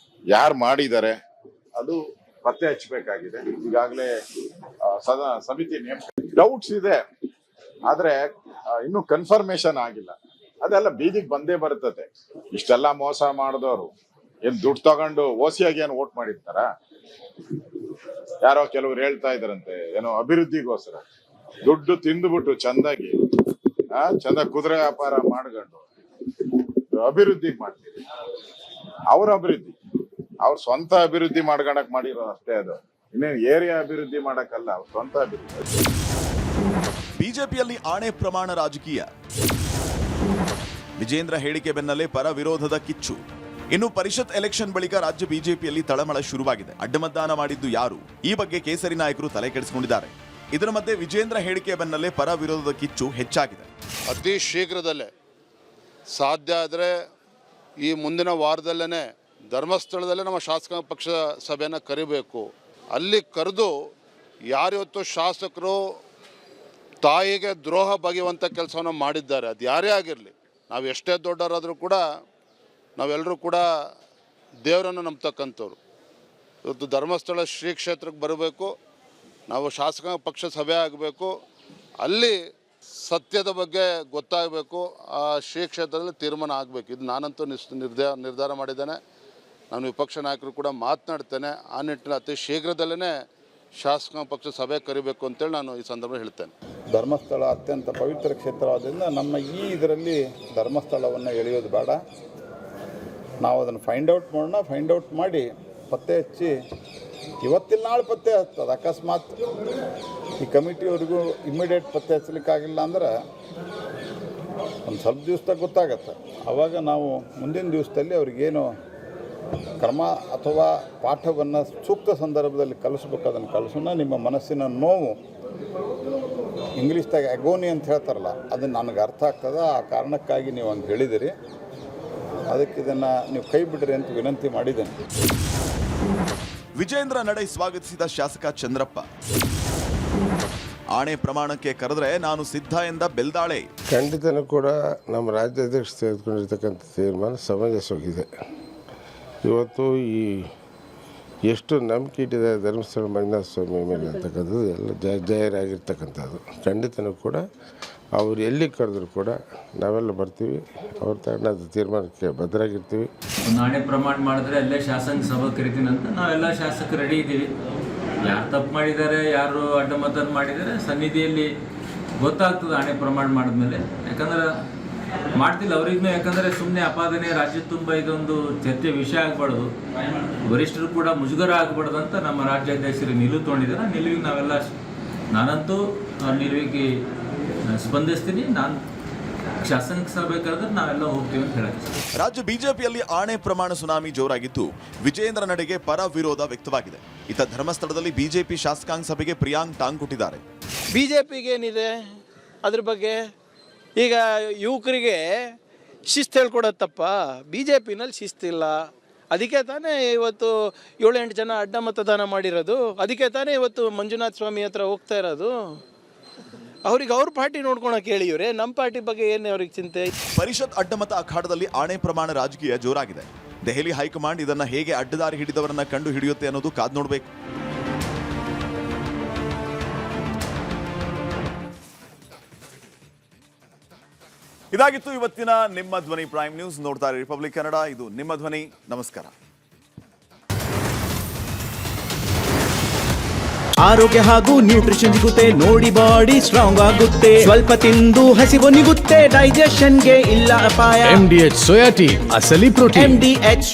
ಯಾರು ಮಾಡಿದ್ದಾರೆ ಅದು ಪತ್ತೆ ಹಚ್ಚಬೇಕಾಗಿದೆ. ಈಗಾಗಲೇ ಸಮಿತಿ ನೇಮಕ ಡೌಟ್ಸ್ ಇದೆ, ಆದ್ರೆ ಇನ್ನು ಕನ್ಫರ್ಮೇಶನ್ ಆಗಿಲ್ಲ. ಅದೆಲ್ಲ ಬೀದಿಗೆ ಬಂದೇ ಬರ್ತದೆ. ಇಷ್ಟೆಲ್ಲ ಮೋಸ ಮಾಡಿದವರು ಏನ್ ದುಡ್ಡು ತಗೊಂಡು ಓಸಿಯಾಗಿ ಏನು ವೋಟ್ ಮಾಡಿರ್ತಾರ? ಯಾರೋ ಕೆಲವ್ರು ಹೇಳ್ತಾ ಇದಾರಂತೆ ಏನೋ ಅಭಿವೃದ್ಧಿಗೋಸ್ಕರ ದುಡ್ಡು ತಿಂದುಬಿಟ್ಟು ಚಂದಾಗಿ ಚಂದ ಕುದುರೆ ವ್ಯಾಪಾರ ಮಾಡ್ಕೊಂಡು ಅಭಿವೃದ್ಧಿ ಮಾಡ್ತೀರಿ. ಅವ್ರ ಅಭಿವೃದ್ಧಿ ಅವ್ರ ಸ್ವಂತ ಅಭಿವೃದ್ಧಿ ಮಾಡ್ಕೊಳಕ್ ಮಾಡಿರೋ ಅಷ್ಟೇ. ಅದು ಇನ್ನೇನು ಏರಿಯಾ ಅಭಿವೃದ್ಧಿ ಮಾಡಕ್ಕಲ್ಲ, ಅವ್ರ ಸ್ವಂತ ಅಭಿವೃದ್ಧಿ. ಬಿಜೆಪಿಯಲ್ಲಿ ಆಣೆ ಪ್ರಮಾಣ ರಾಜಕೀಯ. ವಿಜೇಂದ್ರ ಹೇಳಿಕೆ ಬೆನ್ನಲ್ಲೇ ಪರ ವಿರೋಧದ ಕಿಚ್ಚು. ಇನ್ನು ಪರಿಷತ್ ಎಲೆಕ್ಷನ್ ಬಳಿಕ ರಾಜ್ಯ ಬಿಜೆಪಿಯಲ್ಲಿ ತಳಮಳ ಶುರುವಾಗಿದೆ. ಅಡ್ಡಮತದಾನ ಮಾಡಿದ್ದು ಯಾರು? ಈ ಬಗ್ಗೆ ಕೇಸರಿ ನಾಯಕರು ತಲೆ ಕೆಡಿಸಿಕೊಂಡಿದ್ದಾರೆ. ಇದರ ಮಧ್ಯೆ ವಿಜೇಂದ್ರ ಹೇಳಿಕೆಯ ಬೆನ್ನಲ್ಲೇ ಪರ ವಿರೋಧದ ಕಿಚ್ಚು ಹೆಚ್ಚಾಗಿದೆ. ಅತಿ ಶೀಘ್ರದಲ್ಲೇ ಸಾಧ್ಯ ಆದರೆ ಈ ಮುಂದಿನ ವಾರದಲ್ಲೇ ಧರ್ಮಸ್ಥಳದಲ್ಲೇ ನಮ್ಮ ಶಾಸಕಾಂಗ ಪಕ್ಷದ ಸಭೆಯನ್ನು ಕರಿಬೇಕು. ಅಲ್ಲಿ ಕರೆದು ಯಾರಿವತ್ತು ಶಾಸಕರು ತಾಯಿಗೆ ದ್ರೋಹ ಬಗೆಯುವಂಥ ಕೆಲಸವನ್ನು ಮಾಡಿದ್ದಾರೆ, ಅದು ಯಾರೇ ಆಗಿರಲಿ, ನಾವು ಎಷ್ಟೇ ದೊಡ್ಡವರಾದರೂ ಕೂಡ ನಾವೆಲ್ಲರೂ ಕೂಡ ದೇವರನ್ನು ನಂಬ್ತಕ್ಕಂಥವ್ರು. ಇವತ್ತು ಧರ್ಮಸ್ಥಳ ಶ್ರೀ ಕ್ಷೇತ್ರಕ್ಕೆ ಬರಬೇಕು, ನಾವು ಶಾಸಕಾಂಗ ಪಕ್ಷ ಸಭೆ ಆಗಬೇಕು, ಅಲ್ಲಿ ಸತ್ಯದ ಬಗ್ಗೆ ಗೊತ್ತಾಗಬೇಕು, ಆ ಶ್ರೀ ಕ್ಷೇತ್ರದಲ್ಲಿ ತೀರ್ಮಾನ ಆಗಬೇಕು. ಇದು ನಾನಂತೂ ನಿರ್ಧಾರ ಮಾಡಿದ್ದೇನೆ. ನಾನು ವಿಪಕ್ಷ ನಾಯಕರು ಕೂಡ ಮಾತನಾಡ್ತೇನೆ. ಆ ನಿಟ್ಟಿನಲ್ಲಿ ಅತಿ ಶೀಘ್ರದಲ್ಲೇ ಶಾಸಕಾಂಗ ಪಕ್ಷ ಸಭೆ ಕರಿಬೇಕು ಅಂತೇಳಿ ನಾನು ಈ ಸಂದರ್ಭದಲ್ಲಿ ಹೇಳ್ತೇನೆ. ಧರ್ಮಸ್ಥಳ ಅತ್ಯಂತ ಪವಿತ್ರ ಕ್ಷೇತ್ರವಾದ್ದರಿಂದ ನಮ್ಮ ಇದರಲ್ಲಿ ಧರ್ಮಸ್ಥಳವನ್ನು ಎಳೆಯೋದು ಬೇಡ. ನಾವು ಅದನ್ನು ಫೈಂಡ್ ಔಟ್ ಮಾಡಿ ಪತ್ತೆ ಹಚ್ಚಿ ಇವತ್ತಿನ ನಾಳೆ ಪತ್ತೆ ಹಚ್ತದೆ. ಅಕಸ್ಮಾತ್ ಈ ಕಮಿಟಿಯವ್ರಿಗೂ ಇಮ್ಮಿಡಿಯೇಟ್ ಪತ್ತೆ ಹಚ್ಚಲಿಕ್ಕಾಗಿಲ್ಲ ಅಂದ್ರೆ ಒಂದು ಸ್ವಲ್ಪ ದಿವಸದಾಗ ಗೊತ್ತಾಗತ್ತೆ. ಆವಾಗ ನಾವು ಮುಂದಿನ ದಿವಸದಲ್ಲಿ ಅವ್ರಿಗೇನು ಕ್ರಮ ಅಥವಾ ಪಾಠವನ್ನು ಸೂಕ್ತ ಸಂದರ್ಭದಲ್ಲಿ ಕಲಿಸ್ಬೇಕು, ಅದನ್ನು ಕಲಿಸೋಣ. ನಿಮ್ಮ ಮನಸ್ಸಿನ ನೋವು ಇಂಗ್ಲೀಷ್ದಾಗ ಅಗೋನಿ ಅಂತ ಹೇಳ್ತಾರಲ್ಲ, ಅದು ನನಗೆ ಅರ್ಥ ಆಗ್ತದೆ. ಆ ಕಾರಣಕ್ಕಾಗಿ ನೀವು ಹಂಗೆ ಹೇಳಿದಿರಿ, ಅದಕ್ಕೆ ಇದನ್ನು ನೀವು ಕೈ ಬಿಡ್ರಿ ಅಂತ ವಿನಂತಿ ಮಾಡಿದ್ದೇನೆ. ವಿಜೇಂದ್ರ ನಡೆ ಸ್ವಾಗತಿಸಿದ ಶಾಸಕ ಚಂದ್ರಪ್ಪ. ಆಣೆ ಪ್ರಮಾಣಕ್ಕೆ ಕರೆದ್ರೆ ನಾನು ಸಿದ್ಧ ಎಂದ ಬೆಲ್ದಾಳೆ. ಖಂಡಿತನೂ ಕೂಡ ನಮ್ಮ ರಾಜ್ಯಾಧ್ಯಕ್ಷ ತೆಗೆದುಕೊಂಡಿರ್ತಕ್ಕಂಥ ತೀರ್ಮಾನ ಸಮಂಜಸವಾಗಿದೆ. ಇವತ್ತು ಈ ಎಷ್ಟು ನಂಬಿಕೆ ಇಟ್ಟಿದೆ ಧರ್ಮಸ್ಥಳ ಮಂಜುನಾಥ ಸ್ವಾಮಿ ಮೇಲೆ ಅಂತಕ್ಕಂಥದ್ದು ಎಲ್ಲ ಜಾಹೀರಾಗಿರ್ತಕ್ಕಂಥದ್ದು. ಖಂಡಿತನೂ ಕೂಡ ಅವ್ರು ಎಲ್ಲಿ ಕರೆದ್ರು ಕೂಡ ನಾವೆಲ್ಲ ಬರ್ತೀವಿ. ಅವ್ರ ತಗೊಂಡು ತೀರ್ಮಾನಕ್ಕೆ ಬದ್ಧರಾಗಿರ್ತೀವಿ. ನಾಳೆ ಪ್ರಮಾಣ ಮಾಡಿದ್ರೆ ಅಲ್ಲೇ ಶಾಸನ ಸಭೆ ಕರಿತೀನಿ ಅಂತ ನಾವೆಲ್ಲ ಶಾಸಕರು ರೆಡಿ ಇದ್ದೀವಿ. ಯಾರು ತಪ್ಪು ಮಾಡಿದ್ದಾರೆ, ಯಾರು ಅಡ್ಡಮತದಾನ ಮಾಡಿದ್ದಾರೆ ಸನ್ನಿಧಿಯಲ್ಲಿ ಗೊತ್ತಾಗ್ತದೆ ಆಣೆ ಪ್ರಮಾಣ ಮಾಡಿದ್ಮೇಲೆ. ಯಾಕಂದ್ರೆ ಮಾಡ್ತಿಲ್ಲ ಅವ್ರಿಗೂ, ಯಾಕಂದರೆ ಸುಮ್ಮನೆ ಅಪಾದನೆ ರಾಜ್ಯ ತುಂಬ ಇದೊಂದು ಚರ್ಚೆ ವಿಷಯ ಆಗಬಾರ್ದು, ವರಿಷ್ಠರು ಕೂಡ ಮುಜುಗರ ಆಗಬಾರ್ದು ಅಂತ ನಮ್ಮ ರಾಜ್ಯಾಧ್ಯಕ್ಷರು ನಿಲುವು ತೊಗೊಂಡಿದ್ದಾರೆ. ನಿಲುವಿಗೆ ನಾವೆಲ್ಲ, ನಾನಂತೂ ನಿಲುವಿಗೆ ಸ್ಪಂದಿಸ್ತೀನಿ. ನಾನು ಶಾಸನ ಸಭೆ ಕರೆದ್ರೆ ನಾವೆಲ್ಲ ಹೋಗ್ತೀವಿ ಅಂತ ಹೇಳಕ್ಕೆ. ರಾಜ್ಯ ಬಿಜೆಪಿಯಲ್ಲಿ ಆಣೆ ಪ್ರಮಾಣ ಸುನಾಮಿ ಜೋರಾಗಿದ್ದು ವಿಜೇಂದ್ರ ನಡೆಗೆ ಪರ ವಿರೋಧ ವ್ಯಕ್ತವಾಗಿದೆ. ಇತ್ತ ಧರ್ಮಸ್ಥಳದಲ್ಲಿ ಬಿಜೆಪಿ ಶಾಸಕಾಂಗ ಸಭೆಗೆ ಪ್ರಿಯಾಂಕ್ ಟಾಂಗ್ ಕೊಟ್ಟಿದ್ದಾರೆ. ಬಿಜೆಪಿಗೆ ಏನಿದೆ ಅದ್ರ ಬಗ್ಗೆ? ಈಗ ಯುವಕರಿಗೆ ಶಿಸ್ತು ಹೇಳ್ಕೊಡತ್ತಪ್ಪ, ಬಿಜೆಪಿನಲ್ಲಿ ಶಿಸ್ತಿಲ್ಲ. ಅದಕ್ಕೆ ತಾನೇ ಇವತ್ತು 7-8 ಜನ ಅಡ್ಡ ಮತದಾನ ಮಾಡಿರೋದು. ಅದಕ್ಕೆ ತಾನೇ ಇವತ್ತು ಮಂಜುನಾಥ ಸ್ವಾಮಿ ಹತ್ರ ಹೋಗ್ತಾ ಇರೋದು. ಅವ್ರಿಗೆ ಅವ್ರ ಪಾರ್ಟಿ ನೋಡ್ಕೊಳಕ್ಕೆ ಹೇಳಿ, ಇವರೇ ನಮ್ಮ ಪಾರ್ಟಿ ಬಗ್ಗೆ ಏನು ಅವ್ರಿಗೆ ಚಿಂತೆ? ಪರಿಷತ್ ಅಡ್ಡಮತ ಅಖಾಡದಲ್ಲಿ ಆಣೆ ಪ್ರಮಾಣ ರಾಜಕೀಯ ಜೋರಾಗಿದೆ. ದೆಹಲಿ ಹೈಕಮಾಂಡ್ ಇದನ್ನ ಹೇಗೆ ಅಡ್ಡದಾರಿ ಹಿಡಿದವರನ್ನ ಕಂಡು ಹಿಡಿಯುತ್ತೆ ಅನ್ನೋದು ಕಾದ್ ನೋಡಬೇಕು. ಇದಾಗಿತ್ತು ಇವತ್ತಿನ ನಿಮ್ಮ ಧ್ವನಿ ಪ್ರೈಮ್ ನ್ಯೂಸ್. ನೋಡ್ತಾ ಇರಿ ರಿಪಬ್ಲಿಕ್ ಕನ್ನಡ, ಇದು ನಿಮ್ಮ ಧ್ವನಿ. ನಮಸ್ಕಾರ. ಆರೋಗ್ಯ ಹಾಗೂ ನ್ಯೂಟ್ರಿಷನ್ ಸಿಗುತ್ತೆ, ನೋಡಿ ಬಾಡಿ ಸ್ಟ್ರಾಂಗ್ ಆಗುತ್ತೆ, ಸ್ವಲ್ಪ ತಿಂದು ಹಸಿವು ನಿಗುತ್ತೆ, ಡೈಜೆಷನ್ಗೆ ಇಲ್ಲ ಅಪಾಯ. MDH ಸೋಯಾ ಟೀ, ಅಸಲಿ ಪ್ರೋಟೀನ್. MDH